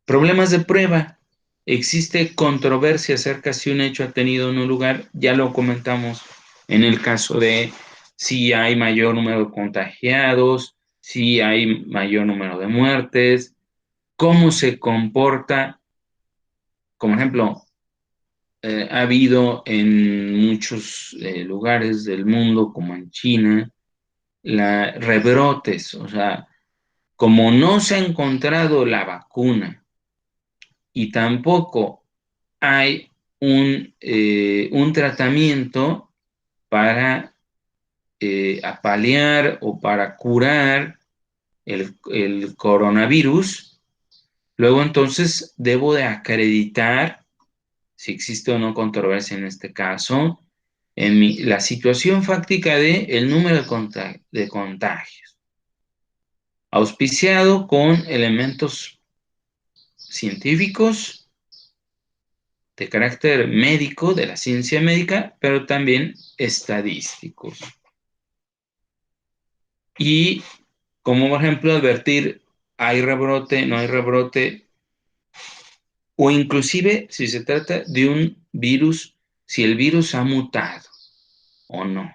Problemas de prueba. Existe controversia acerca si un hecho ha tenido o no lugar. Ya lo comentamos en el caso de si hay mayor número de contagiados, si hay mayor número de muertes, cómo se comporta. Como ejemplo, ha habido en muchos lugares del mundo, como en China, rebrotes. O sea, como no se ha encontrado la vacuna y tampoco hay un tratamiento para paliar o para curar el coronavirus, luego entonces debo de acreditar si existe o no controversia en este caso, la situación fáctica de el número de contagios, auspiciado con elementos científicos de carácter médico, de la ciencia médica, pero también estadísticos. Y como por ejemplo advertir, hay rebrote, no hay rebrote, o inclusive si se trata de un virus, si el virus ha mutado o no.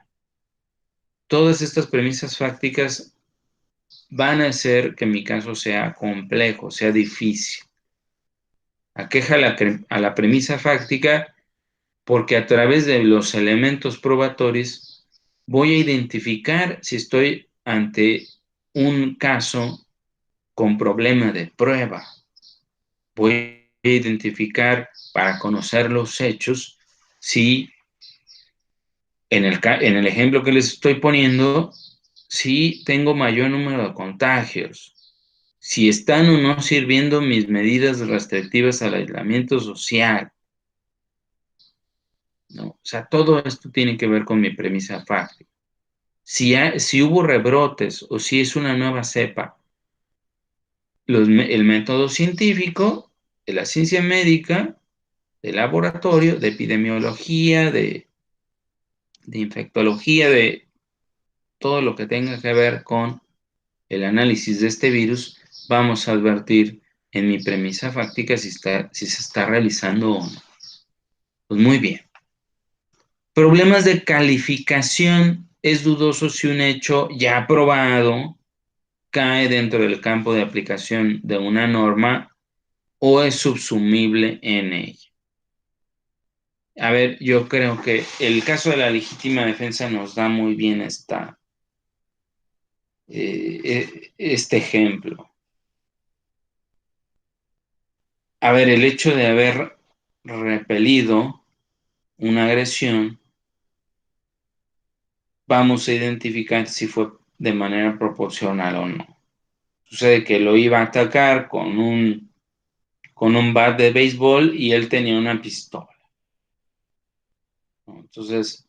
Todas estas premisas fácticas van a hacer que mi caso sea complejo, sea difícil. Aqueja a la premisa fáctica porque a través de los elementos probatorios voy a identificar si estoy ante un caso con problema de prueba. Voy a identificar para conocer los hechos si en el ejemplo que les estoy poniendo, si tengo mayor número de contagios, si están o no sirviendo mis medidas restrictivas al aislamiento social, ¿no? O sea, todo esto tiene que ver con mi premisa fáctica. Si hubo rebrotes o si es una nueva cepa, el método científico de la ciencia médica, de laboratorio, de epidemiología, de infectología, de todo lo que tenga que ver con el análisis de este virus, vamos a advertir en mi premisa fáctica si se está realizando o no. Pues muy bien. Problemas de calificación. Es dudoso si un hecho ya aprobado cae dentro del campo de aplicación de una norma o es subsumible en ella. A ver, yo creo que el caso de la legítima defensa nos da muy bien este ejemplo. A ver, el hecho de haber repelido una agresión, vamos a identificar si fue de manera proporcional o no. Sucede que lo iba a atacar con un bat de béisbol y él tenía una pistola, ¿no? Entonces,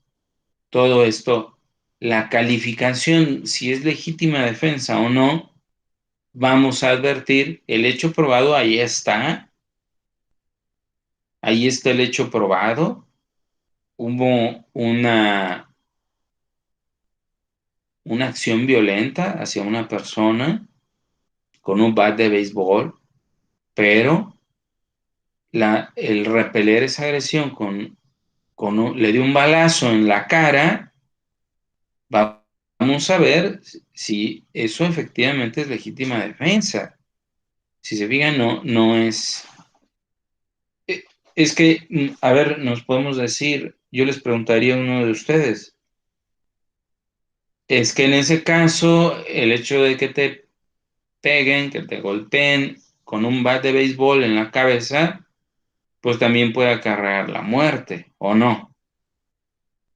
todo esto, la calificación, si es legítima defensa o no, vamos a advertir el hecho probado, ahí está el hecho probado, hubo una acción violenta hacia una persona con un bat de béisbol, pero el repeler esa agresión le dio un balazo en la cara. Vamos a ver si eso efectivamente es legítima defensa. Si se fijan, no es. Es que, a ver, nos podemos decir, yo les preguntaría a uno de ustedes, es que en ese caso, el hecho de que te peguen, que te golpeen con un bat de béisbol en la cabeza, pues también puede acarrear la muerte, ¿o no?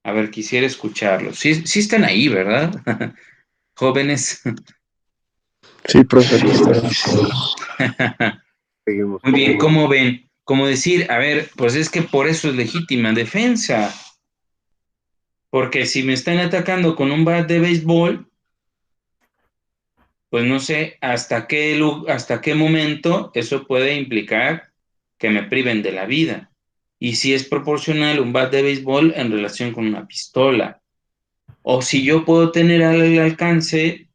A ver, quisiera escucharlos. Sí, sí están ahí, ¿verdad? Jóvenes. Sí, profe, aquí estamos. Seguimos. Muy bien, ¿cómo ven? Como decir, a ver, pues es que por eso es legítima defensa, porque si me están atacando con un bat de béisbol, pues no sé hasta qué momento eso puede implicar que me priven de la vida. Y si es proporcional un bat de béisbol en relación con una pistola. O si yo puedo tener al alcance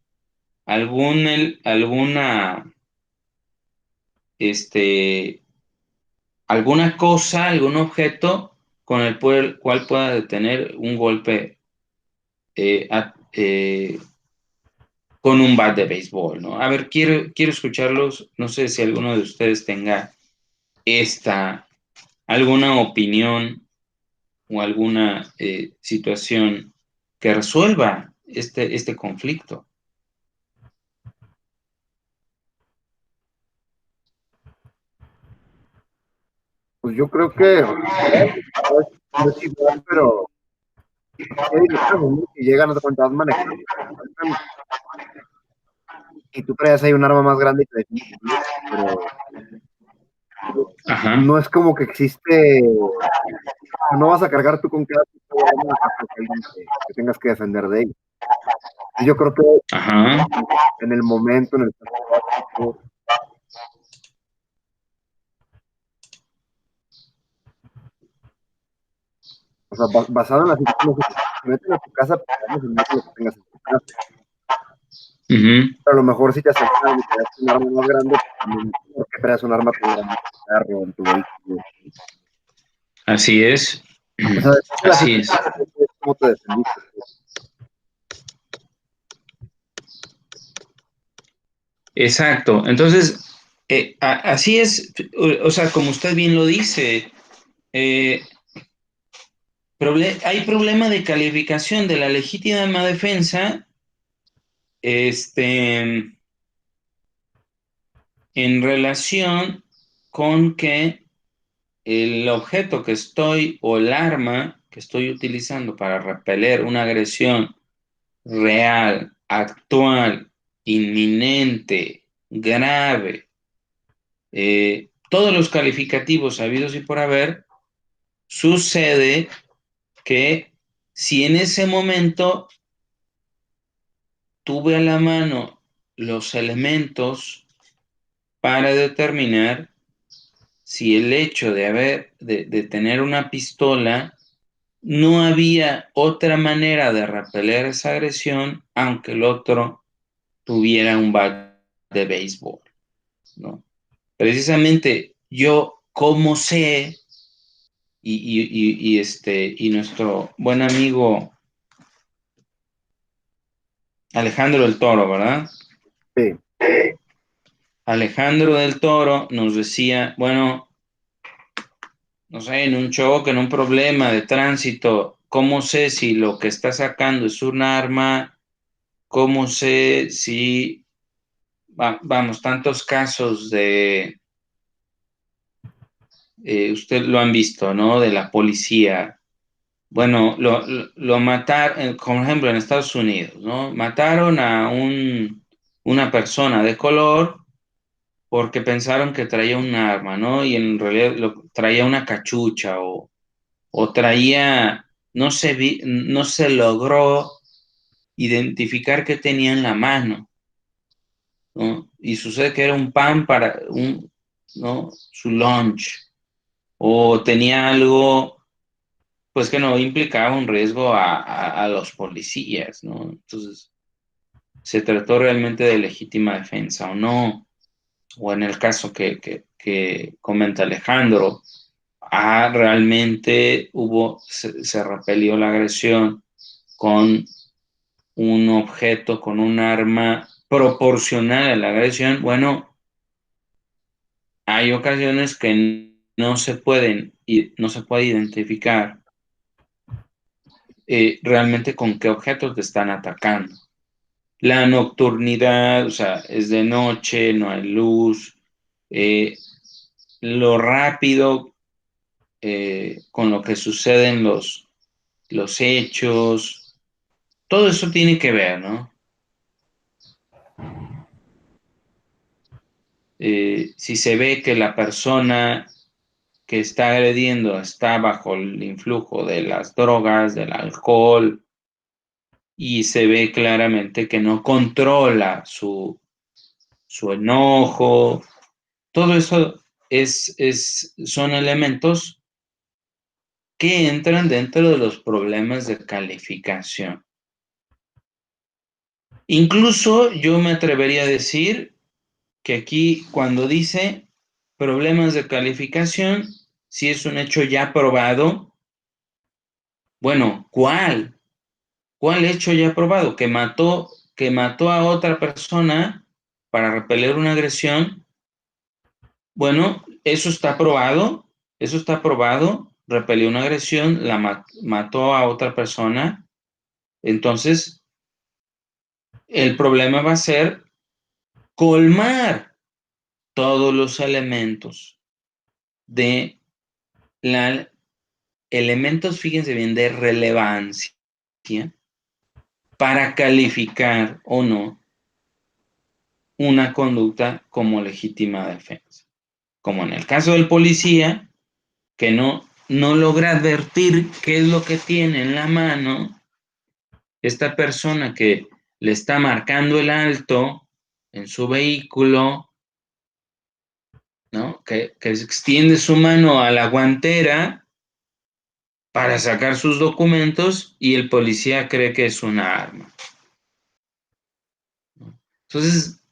alguna, este, alguna cosa, algún objeto con el cual pueda detener un golpe eh, a- eh, con un bat de béisbol, ¿no? A ver, quiero escucharlos. No sé si alguno de ustedes tenga esta, alguna opinión o alguna situación que resuelva este conflicto. Pues yo creo que no es igual, pero hay directores, ¿no? Que llegan a cuenta, vas manejando y tú traes ahí un arma más grande y te defiendes con eso, pero Ajá, no es como que existe, no vas a cargar tú con cada tipo de arma hasta que alguien te tengas que defender de ella. Yo creo que ajá, en el momento, en el caso práctico, o sea, basado en las situaciones que te meten a tu casa, pues te vas a defender con lo que tengas en tu casa. ujú. Pero a lo mejor si te asaltan y traes un arma más grande, pues también, ¿por qué traes un arma tan grande en tu carro, en tu vehículo? Así es, O sea, depende de la así es. situación, depende de cómo te defendiste. Exacto. Entonces, así es, o sea, como usted bien lo dice, eh, hay problema de calificación de la legítima defensa, este, en relación con que el objeto que estoy o el arma que estoy utilizando para repeler una agresión real, actual, inminente, grave, todos los calificativos habidos y por haber, sucede que si en ese momento tuve a la mano los elementos para determinar si el hecho de tener una pistola, no había otra manera de repeler esa agresión, aunque el otro tuviera un bat de béisbol, ¿no? Precisamente yo, como sé, y nuestro buen amigo Alejandro el Toro, ¿verdad? Sí, Alejandro del Toro nos decía, bueno, no sé, en un choque, en un problema de tránsito, ¿cómo sé si lo que está sacando es un arma? ¿Cómo sé si, vamos, tantos casos de, usted lo han visto, ¿no? De la policía. Bueno, lo mataron, por ejemplo, en Estados Unidos, ¿no? Mataron a una persona de color porque pensaron que traía un arma, ¿no? Y en realidad traía una cachucha o traía, no se logró identificar qué tenía en la mano, ¿no? Y sucede que era un pan para ¿no? Su lunch, o tenía algo, pues que no implicaba un riesgo a los policías, ¿no? Entonces, ¿se trató realmente de legítima defensa o no? O en el caso que comenta Alejandro, realmente se repelió la agresión con un objeto, con un arma proporcional a la agresión. Bueno, hay ocasiones que no se pueden y no se puede identificar realmente con qué objetos te están atacando. La nocturnidad, o sea, es de noche, no hay luz, lo rápido con lo que suceden los hechos, todo eso tiene que ver, ¿no? Si se ve que la persona que está agrediendo está bajo el influjo de las drogas, del alcohol, y se ve claramente que no controla su enojo, todo eso son elementos que entran dentro de los problemas de calificación. Incluso yo me atrevería a decir que aquí cuando dice problemas de calificación, si es un hecho ya probado, bueno, ¿cuál? ¿Cuál hecho ya probado? Que mató a otra persona para repeler una agresión. Bueno, eso está probado, repelió una agresión, mató a otra persona. Entonces, el problema va a ser colmar todos los elementos de elementos, fíjense bien, de relevancia para calificar o no una conducta como legítima defensa. Como en el caso del policía, que no logra advertir qué es lo que tiene en la mano esta persona que le está marcando el alto en su vehículo, ¿no? Que extiende su mano a la guantera para sacar sus documentos y el policía cree que es una arma. Entonces,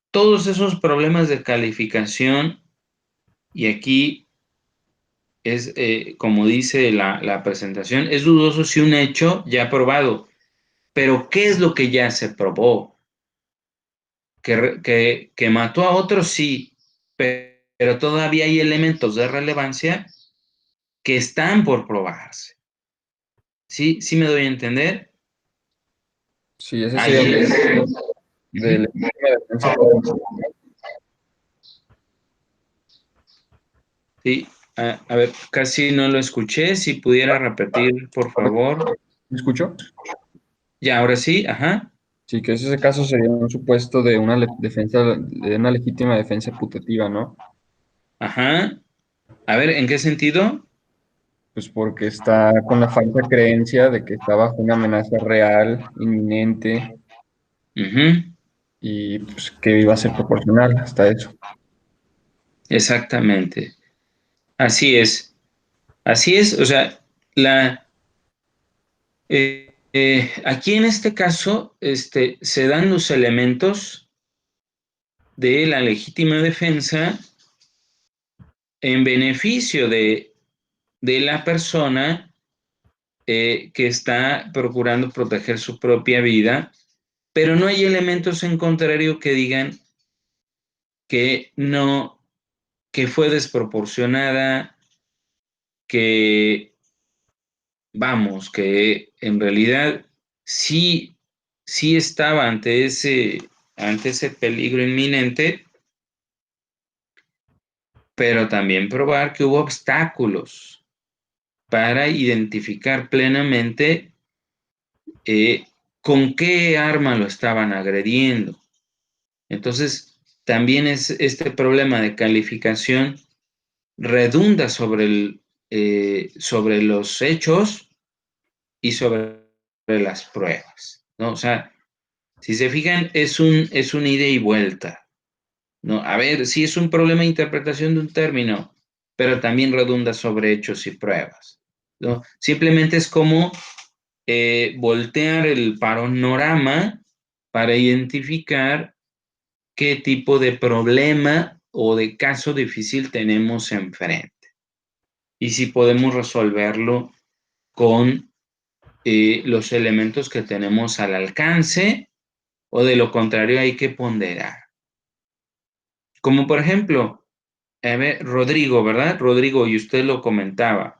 todos esos problemas de calificación, y aquí es, como dice la presentación, es dudoso si un hecho ya probado, pero ¿qué es lo que ya se probó? Que mató a otros, sí, pero todavía hay elementos de relevancia que están por probarse. ¿Sí? ¿Sí me doy a entender? Sí, ese sería Ahí el es. punto de legítima defensa potencial. Sí, a ver, casi no lo escuché. Si pudiera repetir, por favor. ¿Me escucho? Ya, ahora sí, ajá, Sí, que ese caso sería un supuesto de una defensa, de una legítima defensa putativa, ¿no? ajá. A ver, ¿en qué sentido? Pues porque está con la falsa creencia de que está bajo una amenaza real, inminente, Ujú, y pues que iba a ser proporcional hasta eso. exactamente. Así es. Así es. O sea, aquí en este caso se dan los elementos de la legítima defensa en beneficio de la persona que está procurando proteger su propia vida, pero no hay elementos en contrario que digan que no, que fue desproporcionada, que vamos, que en realidad sí, sí estaba ante ese peligro inminente, pero también probar que hubo obstáculos para identificar plenamente con qué arma lo estaban agrediendo. Entonces, también este problema de calificación redunda sobre los hechos y sobre las pruebas, ¿no? O sea, si se fijan, es un ida y vuelta, ¿no? A ver, sí es un problema de interpretación de un término, pero también redunda sobre hechos y pruebas, ¿no? Simplemente es como voltear el panorama para identificar qué tipo de problema o de caso difícil tenemos enfrente y si podemos resolverlo con los elementos que tenemos al alcance o de lo contrario hay que ponderar. Como por ejemplo, a ver, Rodrigo, ¿verdad? Rodrigo, y usted lo comentaba.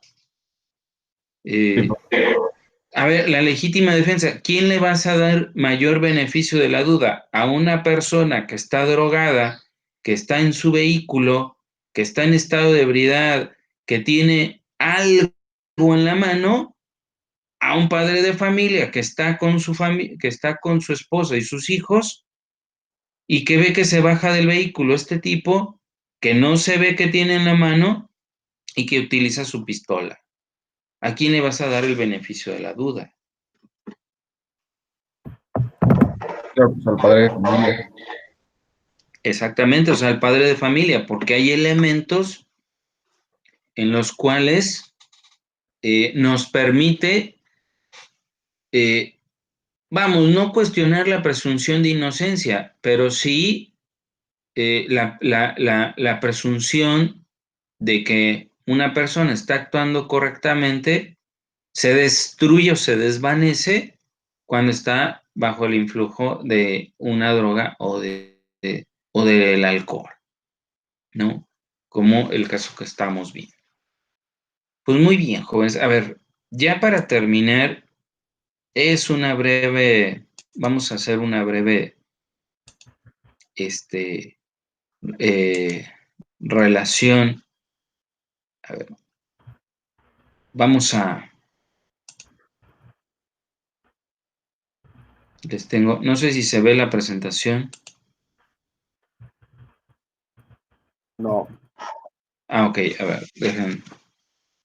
A ver, la legítima defensa, ¿quién le vas a dar mayor beneficio de la duda? ¿A una persona que está drogada, que está en su vehículo, que está en estado de ebriedad, que tiene algo en la mano? ¿A un padre de familia que está con su que está con su esposa y sus hijos y que ve que se baja del vehículo este tipo que no se ve que tiene en la mano y que utiliza su pistola? ¿A quién le vas a dar el beneficio de la duda? Claro, pues al padre de familia. Exactamente, o sea, el padre de familia, porque hay elementos en los cuales nos permite, vamos, no cuestionar la presunción de inocencia, pero sí la presunción de que una persona está actuando correctamente se destruye o se desvanece cuando está bajo el influjo de una droga o del alcohol, ¿no? Como el caso que estamos viendo. Pues muy bien, jóvenes. A ver, ya para terminar, vamos a hacer una breve, este, eh, relación. A ver, vamos a, no sé si se ve la presentación. No, Ah, ok, a ver, dejen.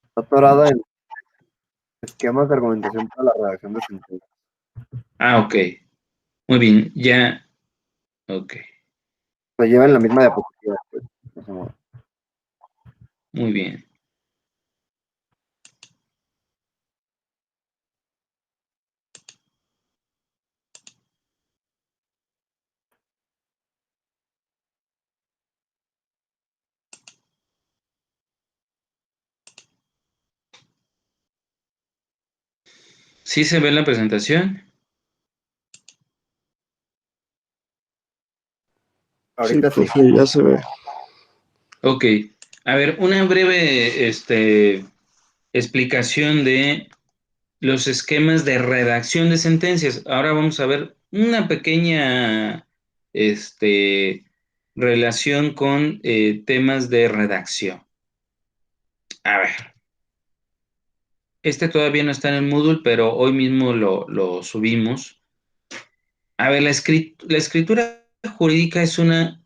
está atorada en esquemas de argumentación para la redacción de sentencia. Ah, ok, muy bien, ya, ok, Lo lleva en la misma diapositiva, pues. No se mueve. muy bien. ¿Sí se ve la presentación? Sí, Ahorita sí. profe, ya se ve. Ok, a ver, una breve explicación de los esquemas de redacción de sentencias. Ahora vamos a ver una pequeña relación con temas de redacción. A ver, todavía no está en el Moodle, pero hoy mismo lo subimos. A ver, la escritura jurídica es una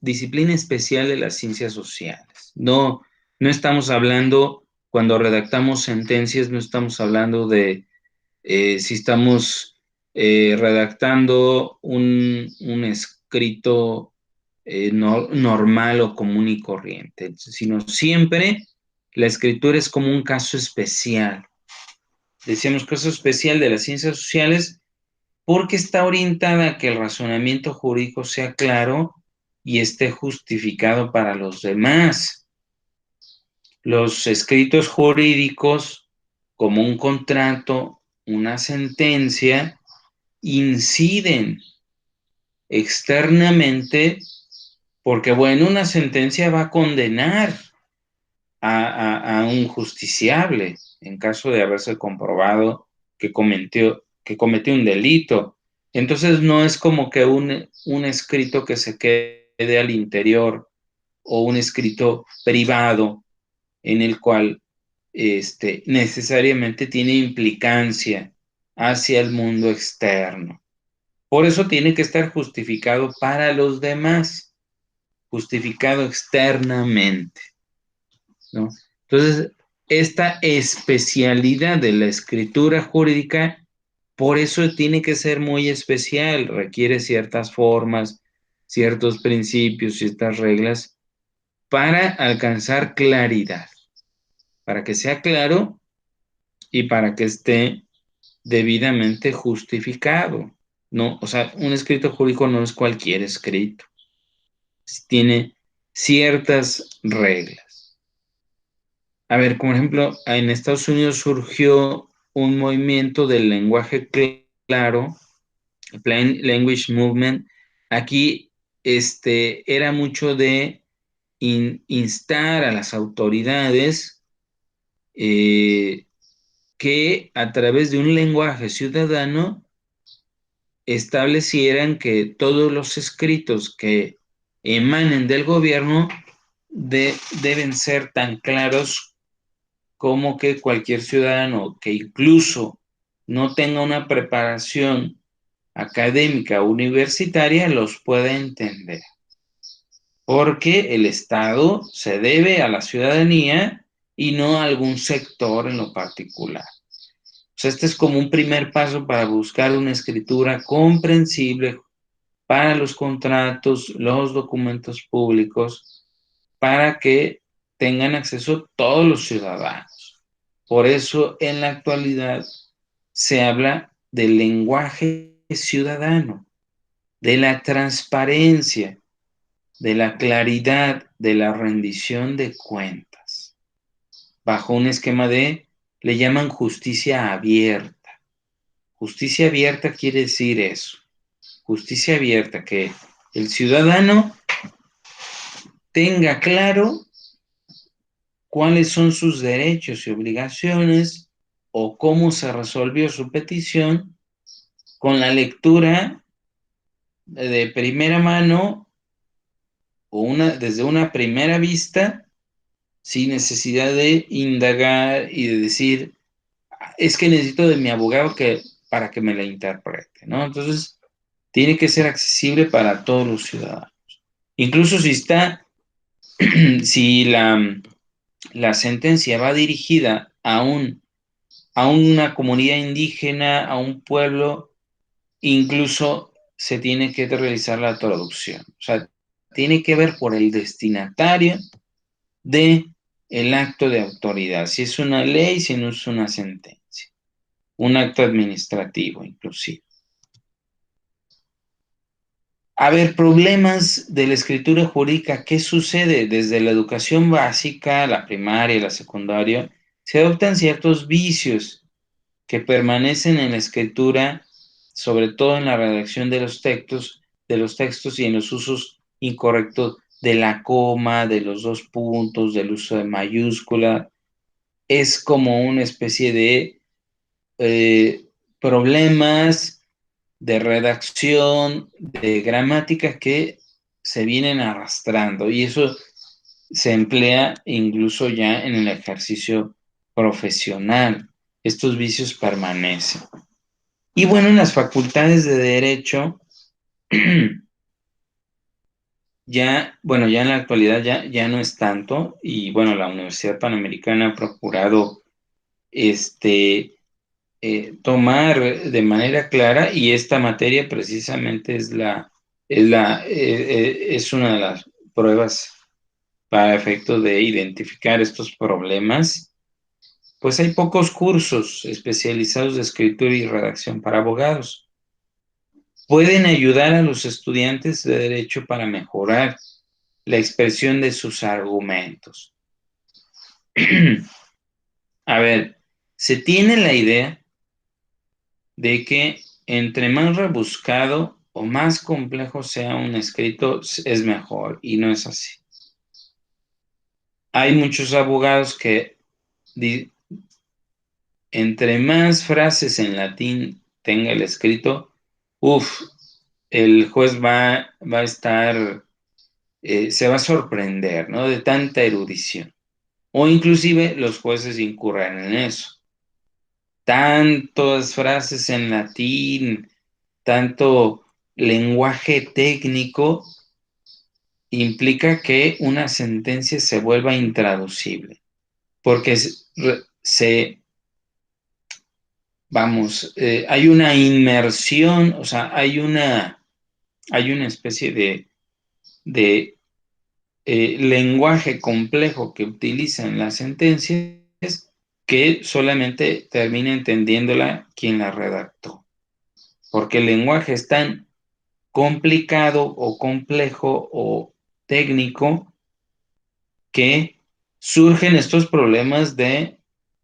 disciplina especial de las ciencias sociales. No estamos hablando, cuando redactamos sentencias, no estamos hablando de si estamos redactando un escrito normal o común y corriente, sino siempre la escritura es como un caso especial. Decíamos caso especial de las ciencias sociales porque está orientada a que el razonamiento jurídico sea claro y esté justificado para los demás. Los escritos jurídicos, como un contrato, una sentencia, inciden externamente Porque, bueno, una sentencia va a condenar a un justiciable en caso de haberse comprobado que cometió un delito. Entonces no es como que un escrito que se quede al interior o un escrito privado en el cual necesariamente tiene implicancia hacia el mundo externo. Por eso tiene que estar justificado para los demás, justificado externamente, ¿no? Entonces, esta especialidad de la escritura jurídica, por eso tiene que ser muy especial, requiere ciertas formas, ciertos principios, ciertas reglas para alcanzar claridad, para que sea claro y para que esté debidamente justificado. No, o sea, un escrito jurídico no es cualquier escrito, tiene ciertas reglas. A ver, como ejemplo, en Estados Unidos surgió un movimiento del lenguaje claro, Plain Language Movement. Aquí era mucho de instar a las autoridades que a través de un lenguaje ciudadano establecieran que todos los escritos que emanen del gobierno deben ser tan claros como que cualquier ciudadano que incluso no tenga una preparación académica universitaria los pueda entender. Porque el Estado se debe a la ciudadanía y no a algún sector en lo particular. O sea, este es como un primer paso para buscar una escritura comprensible para los contratos, los documentos públicos, para que tengan acceso todos los ciudadanos. Por eso en la actualidad se habla del lenguaje ciudadano, de la transparencia, de la claridad, de la rendición de cuentas, bajo un esquema le llaman justicia abierta. Justicia abierta quiere decir eso, justicia abierta, que el ciudadano tenga claro cuáles son sus derechos y obligaciones o cómo se resolvió su petición con la lectura de primera mano o desde una primera vista, sin necesidad de indagar y de decir, es que necesito de mi abogado para que me la interprete, ¿no? Entonces, tiene que ser accesible para todos los ciudadanos. Incluso si la sentencia va dirigida a una comunidad indígena, a un pueblo, incluso se tiene que realizar la traducción. O sea, tiene que ver por el destinatario de el acto de autoridad, si es una ley, si no es una sentencia, un acto administrativo inclusive. A ver, problemas de la escritura jurídica, ¿qué sucede? Desde la educación básica, la primaria, la secundaria, se adoptan ciertos vicios que permanecen en la escritura, sobre todo en la redacción de los textos y en los usos incorrectos de la coma, de los dos puntos, del uso de mayúscula. Es como una especie de problemas de redacción, de gramática que se vienen arrastrando y eso se emplea incluso ya en el ejercicio profesional. Estos vicios permanecen. Y bueno, en las facultades de Derecho, ya en la actualidad ya no es tanto, y bueno, la Universidad Panamericana ha procurado tomar de manera clara, y esta materia precisamente es una de las pruebas para efecto de identificar estos problemas. Pues hay pocos cursos especializados de escritura y redacción para abogados. Pueden ayudar a los estudiantes de derecho para mejorar la expresión de sus argumentos. A ver, se tiene la idea de que entre más rebuscado o más complejo sea un escrito, es mejor, y no es así. Hay muchos abogados que entre más frases en latín tenga el escrito, el juez va a estar, se va a sorprender, ¿no? De tanta erudición. O inclusive los jueces incurren en eso. Tantas frases en latín, tanto lenguaje técnico, implica que una sentencia se vuelva intraducible, porque hay una inmersión, o sea, hay una especie de lenguaje complejo que utilizan las sentencias que solamente termina entendiéndola quien la redactó, porque el lenguaje es tan complicado o complejo o técnico que surgen estos problemas de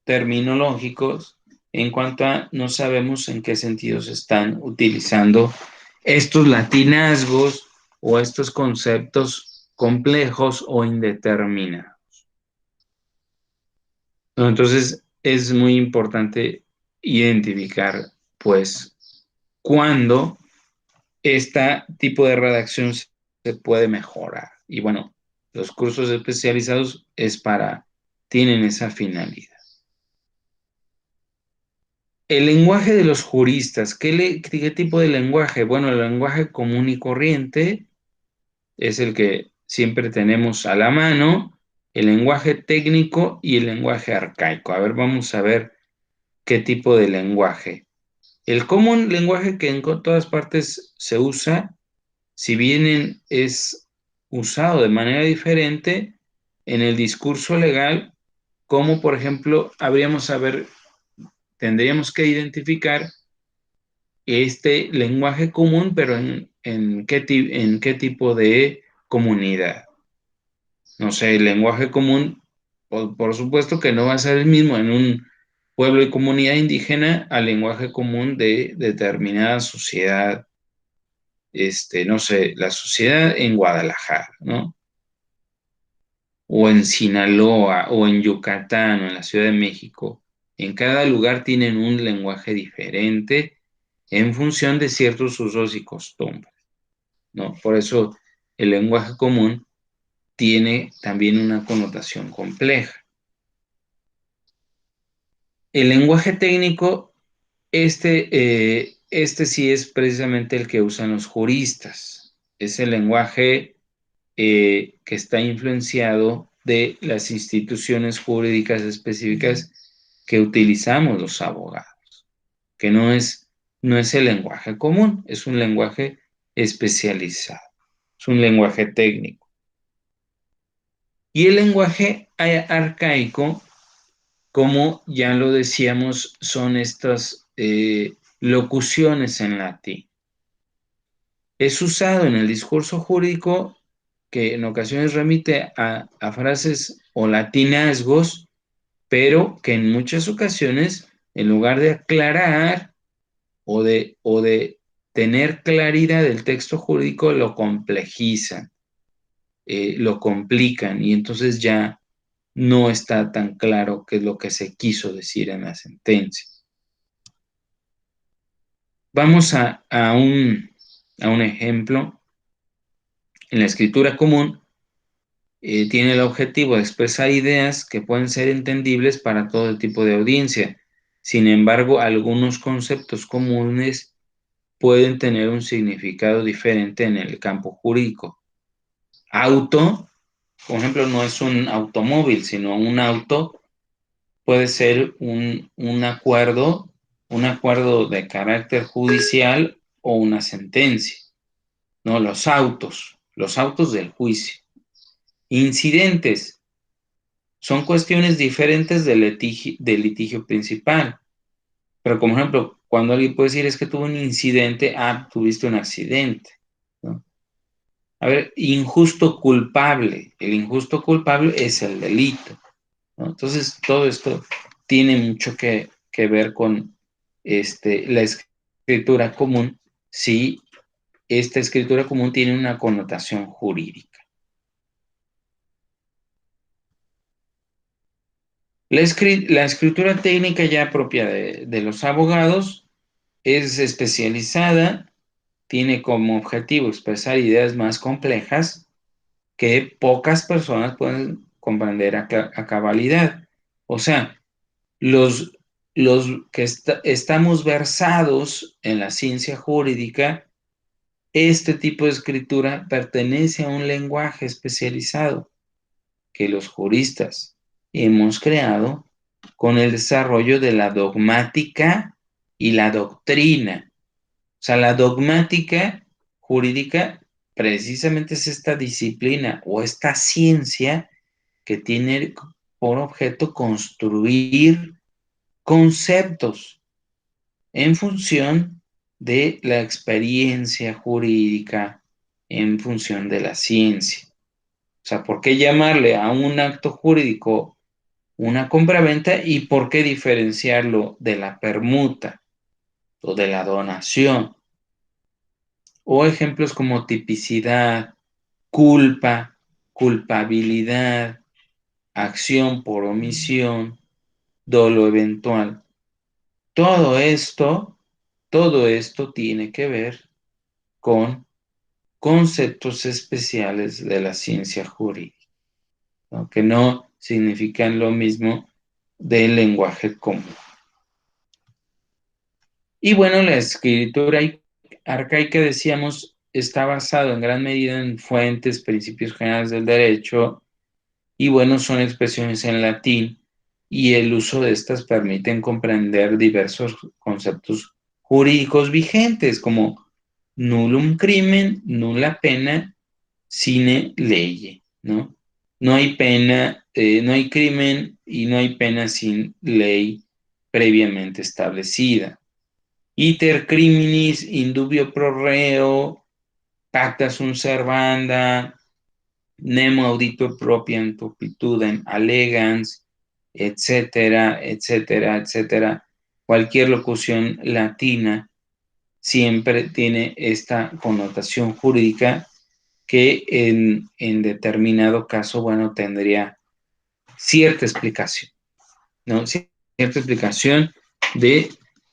terminológicos en cuanto a no sabemos en qué sentido se están utilizando estos latinazgos o estos conceptos complejos o indeterminados. Entonces es muy importante identificar, pues, cuándo este tipo de redacción se puede mejorar. Y bueno, los cursos especializados tienen esa finalidad. El lenguaje de los juristas, ¿qué tipo de lenguaje? Bueno, el lenguaje común y corriente es el que siempre tenemos a la mano, el lenguaje técnico y el lenguaje arcaico. A ver, vamos a ver qué tipo de lenguaje. El común lenguaje que en todas partes se usa, si bien es usado de manera diferente en el discurso legal, como por ejemplo, tendríamos que identificar este lenguaje común, pero en qué tipo de comunidad. No sé, el lenguaje común, por supuesto que no va a ser el mismo en un pueblo y comunidad indígena al lenguaje común de determinada sociedad, no sé, la sociedad en Guadalajara, ¿no? O en Sinaloa, o en Yucatán, o en la Ciudad de México. En cada lugar tienen un lenguaje diferente en función de ciertos usos y costumbres, ¿no? Por eso el lenguaje común tiene también una connotación compleja. El lenguaje técnico, este sí es precisamente el que usan los juristas. Es el lenguaje que está influenciado de las instituciones jurídicas específicas que utilizamos los abogados, que no es el lenguaje común, es un lenguaje especializado, es un lenguaje técnico. Y el lenguaje arcaico, como ya lo decíamos, son estas locuciones en latín. Es usado en el discurso jurídico que en ocasiones remite a frases o latinazgos, pero que en muchas ocasiones, en lugar de aclarar o de tener claridad del texto jurídico, lo complejizan, lo complican y entonces ya no está tan claro qué es lo que se quiso decir en la sentencia. Vamos a un ejemplo. En la escritura común tiene el objetivo de expresar ideas que pueden ser entendibles para todo tipo de audiencia. Sin embargo, algunos conceptos comunes pueden tener un significado diferente en el campo jurídico. Auto, por ejemplo, no es un automóvil, sino un auto puede ser un acuerdo de carácter judicial o una sentencia, ¿no? Los autos del juicio. Incidentes son cuestiones diferentes del litigio principal. Pero, como ejemplo, cuando alguien puede decir es que tuvo un incidente, tuviste un accidente, ¿no? A ver, injusto culpable. El injusto culpable es el delito, ¿no? Entonces, todo esto tiene mucho que ver con la escritura común, si esta escritura común tiene una connotación jurídica. La escritura técnica ya propia de los abogados es especializada, tiene como objetivo expresar ideas más complejas que pocas personas pueden comprender a cabalidad. O sea, los que estamos versados en la ciencia jurídica, este tipo de escritura pertenece a un lenguaje especializado que los juristas hemos creado con el desarrollo de la dogmática y la doctrina. O sea, la dogmática jurídica precisamente es esta disciplina o esta ciencia que tiene por objeto construir conceptos en función de la experiencia jurídica, en función de la ciencia. O sea, ¿por qué llamarle a un acto jurídico una compraventa y por qué diferenciarlo de la permuta o de la donación? O ejemplos como tipicidad, culpa, culpabilidad, acción por omisión, dolo eventual. Todo esto tiene que ver con conceptos especiales de la ciencia jurídica, ¿no? Que no significan lo mismo del lenguaje común. Y bueno, la escritura arcaica, decíamos, está basado en gran medida en fuentes, principios generales del derecho, y bueno, son expresiones en latín, y el uso de estas permiten comprender diversos conceptos jurídicos vigentes, como nullum crimen, nulla pena, sine lege, ¿no? No hay pena, no hay crimen y no hay pena sin ley previamente establecida. Iter criminis indubio pro reo, pacta sunt servanda, nemo auditur propiam turpitudem allegans, etcétera, etcétera, etcétera. Cualquier locución latina siempre tiene esta connotación jurídica que en determinado caso, bueno, tendría cierta explicación, ¿no? Cierta explicación de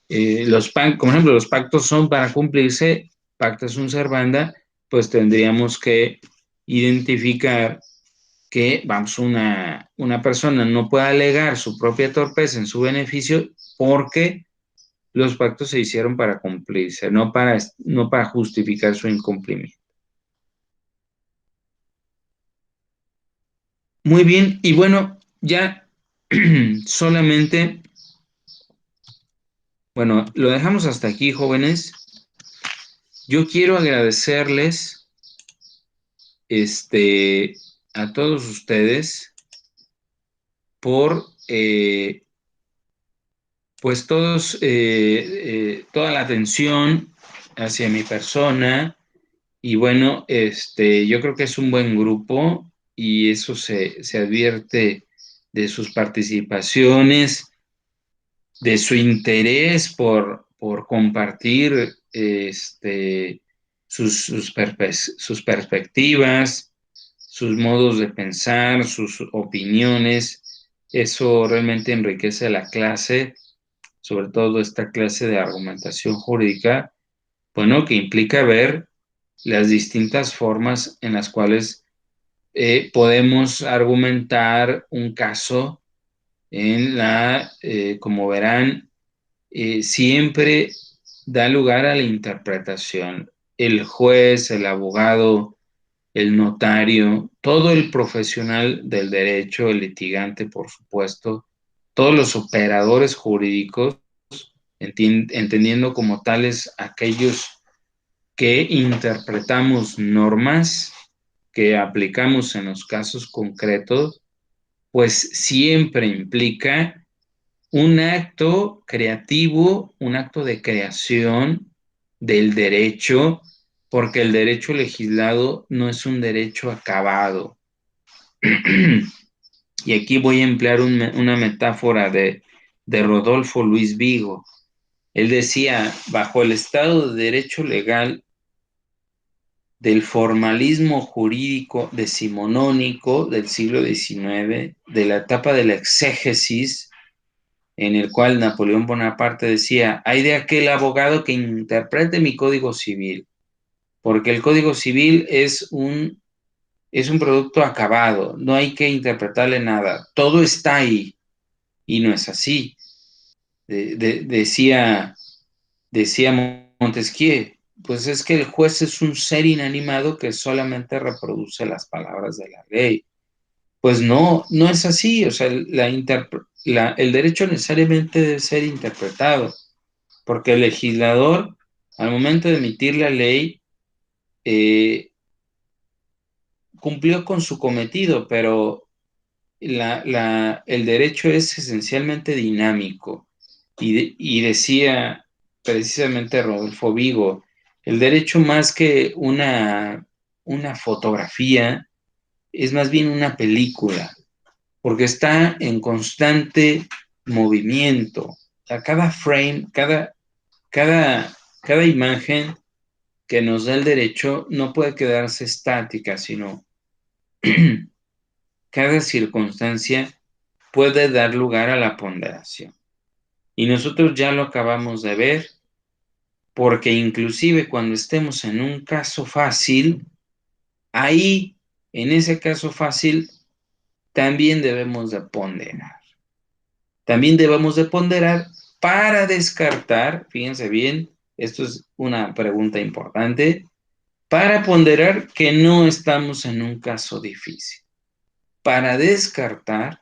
los pactos, como ejemplo, los pactos son para cumplirse, pacta sunt servanda, pues tendríamos que identificar que, vamos, una persona no puede alegar su propia torpeza en su beneficio porque los pactos se hicieron para cumplirse, no para justificar su incumplimiento. Muy bien, y bueno, ya solamente, bueno, lo dejamos hasta aquí, jóvenes. Yo quiero agradecerles a todos ustedes por pues toda la atención hacia mi persona. Y bueno, yo creo que es un buen grupo y eso se advierte de sus participaciones, de su interés por compartir sus perspectivas, sus modos de pensar, sus opiniones. Eso realmente enriquece la clase, sobre todo esta clase de argumentación jurídica, bueno, que implica ver las distintas formas en las cuales podemos argumentar un caso como verán, siempre da lugar a la interpretación. El juez, el abogado, el notario, todo el profesional del derecho, el litigante, por supuesto, todos los operadores jurídicos, entendiendo como tales aquellos que interpretamos normas, que aplicamos en los casos concretos, pues siempre implica un acto creativo, un acto de creación del derecho, porque el derecho legislado no es un derecho acabado. Y aquí voy a emplear una metáfora de Rodolfo Luis Vigo. Él decía, bajo el Estado de Derecho legal, del formalismo jurídico decimonónico del siglo XIX, de la etapa de la exégesis, en el cual Napoleón Bonaparte decía, hay de aquel abogado que interprete mi Código Civil, porque el Código Civil es un producto acabado, no hay que interpretarle nada, todo está ahí, y no es así. Decía Montesquieu, pues es que el juez es un ser inanimado que solamente reproduce las palabras de la ley. Pues no es así, o sea, el derecho necesariamente debe ser interpretado, porque el legislador, al momento de emitir la ley, cumplió con su cometido, pero el derecho es esencialmente dinámico. Y decía precisamente Rodolfo Vigo, el derecho más que una fotografía, es más bien una película, porque está en constante movimiento. A cada frame, cada imagen que nos da el derecho no puede quedarse estática, sino cada circunstancia puede dar lugar a la ponderación. Y nosotros ya lo acabamos de ver, porque inclusive cuando estemos en un caso fácil, ahí, en ese caso fácil, también debemos de ponderar. También debemos de ponderar para descartar, fíjense bien, esto es una pregunta importante, para ponderar que no estamos en un caso difícil, para descartar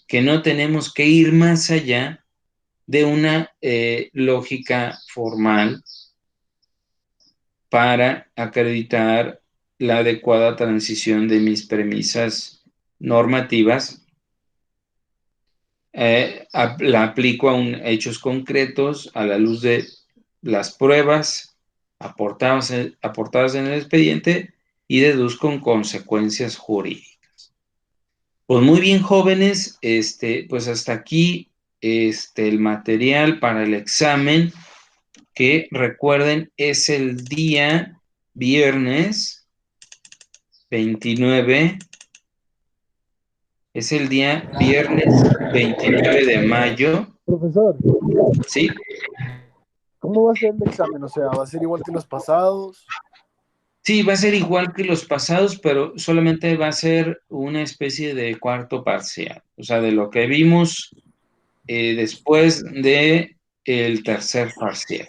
que no tenemos que ir más allá de una lógica formal para acreditar la adecuada transición de mis premisas normativas. La aplico a hechos concretos a la luz de las pruebas aportadas en el expediente y deduzco consecuencias jurídicas. Pues muy bien, jóvenes, pues hasta aquí el material para el examen, que recuerden es el día viernes 29, es el día viernes 29 de mayo. Profesor, ¿Sí? ¿cómo va a ser el examen? O sea, ¿va a ser igual que los pasados? Sí, va a ser igual que los pasados, pero solamente va a ser una especie de cuarto parcial, o sea, de lo que vimos después de el tercer parcial.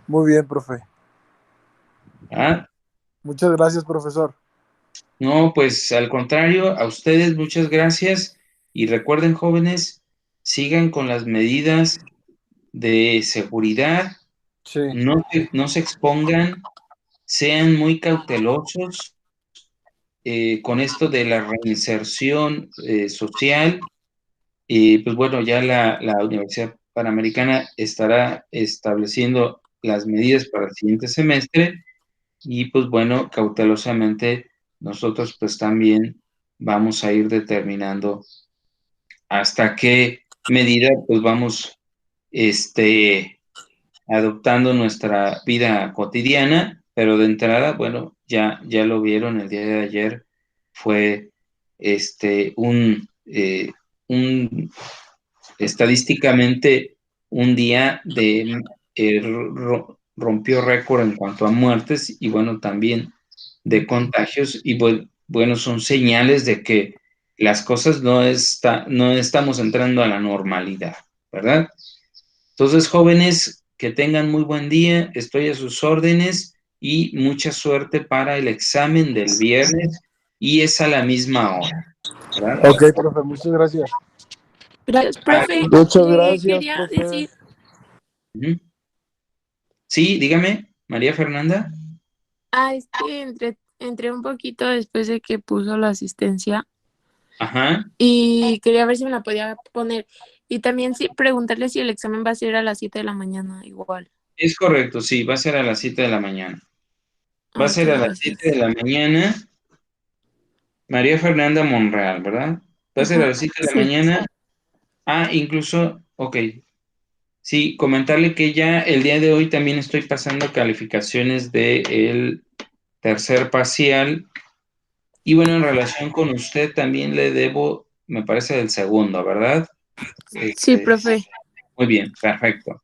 Muy bien, profe. ¿Ah? Muchas gracias, profesor. No, pues al contrario, a ustedes muchas gracias y recuerden, jóvenes, sigan con las medidas de seguridad, Sí. no se expongan, sean muy cautelosos con esto de la reinserción social. Y pues bueno, ya la Universidad Panamericana estará estableciendo las medidas para el siguiente semestre y pues bueno, cautelosamente nosotros pues también vamos a ir determinando hasta qué medida pues vamos adoptando nuestra vida cotidiana, pero de entrada, bueno, ya lo vieron el día de ayer, fue un estadísticamente un día rompió récord en cuanto a muertes y bueno, también de contagios y bueno, son señales de que las cosas no estamos entrando a la normalidad, ¿verdad? Entonces, jóvenes, que tengan muy buen día, estoy a sus órdenes y mucha suerte para el examen del viernes y es a la misma hora, ¿verdad? Ok, profe, muchas gracias. Gracias, profe. Muchas gracias, Quería profe. decir, Sí, dígame, María Fernanda. es que entré un poquito después de que puso la asistencia Ajá, y quería ver si me la podía poner. Y también preguntarle si el examen va a ser a las 7 de la mañana, igual. es correcto, sí, va a ser a las 7 de la mañana. Va a Ok, ser a las 7 de gracias. la mañana, María Fernanda Monreal, ¿verdad? Va a ser a Ajá, las 7 de la sí. mañana. Incluso, ok. Sí, comentarle que ya el día de hoy también estoy pasando calificaciones del tercer parcial. Y bueno, en relación con usted también le debo, me parece, del segundo, ¿verdad? Sí, profe. Muy bien, perfecto.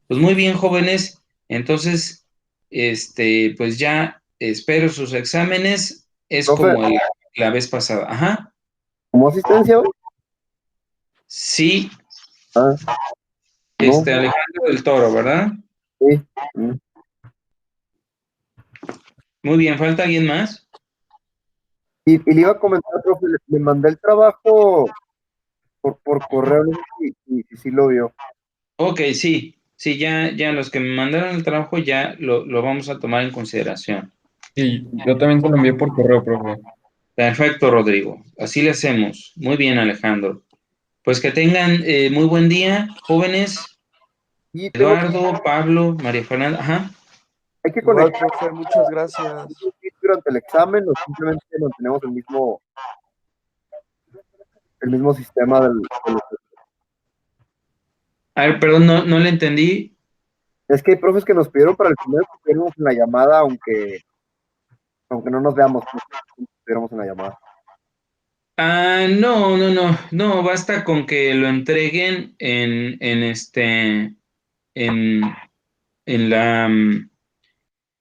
Pues muy bien, jóvenes. Entonces, pues ya espero sus exámenes. Es Profe, como la vez pasada. Ajá. ¿como asistencia hoy? Sí, Ah, no, Alejandro del Toro, ¿verdad? sí. Muy bien, ¿falta alguien más? Y le iba a comentar, profe, le mandé el trabajo por correo, no sé si sí lo vio. Ok, sí, ya los que me mandaron el trabajo ya lo vamos a tomar en consideración. Sí, yo también te lo envié por correo, profe. Perfecto, Rodrigo. Así le hacemos. Muy bien, Alejandro. Pues que tengan muy buen día, jóvenes. Y Eduardo, Pablo, María Fernanda. Ajá. hay que Igual, conectar profe, muchas gracias. durante el examen o simplemente mantenemos el mismo sistema del. A ver, perdón, no le entendí. Es que hay profes que nos pidieron para el primero que estuviéramos en la llamada, aunque no nos veamos, pues, que estuviéramos en la llamada. Ah, no, basta con que lo entreguen en, en la,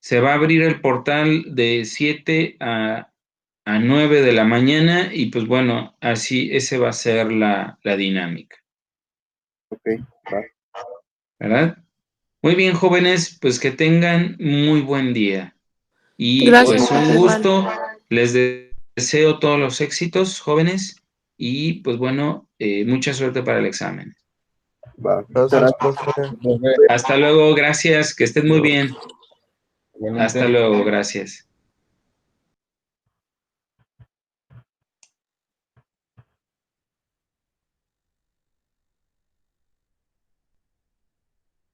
se va a abrir el portal de 7 a 9 de la mañana y pues bueno, así ese va a ser la dinámica, Ok, va. ¿verdad? Muy bien, jóvenes, pues que tengan muy buen día y Gracias, pues profe, un igual. gusto, les deseo todos los éxitos, jóvenes, y pues bueno, mucha suerte para el examen. Va. Muchas Gracias, gracias. profe. Profe, Hasta luego, gracias, que estén muy bien. igualmente. Hasta luego, gracias.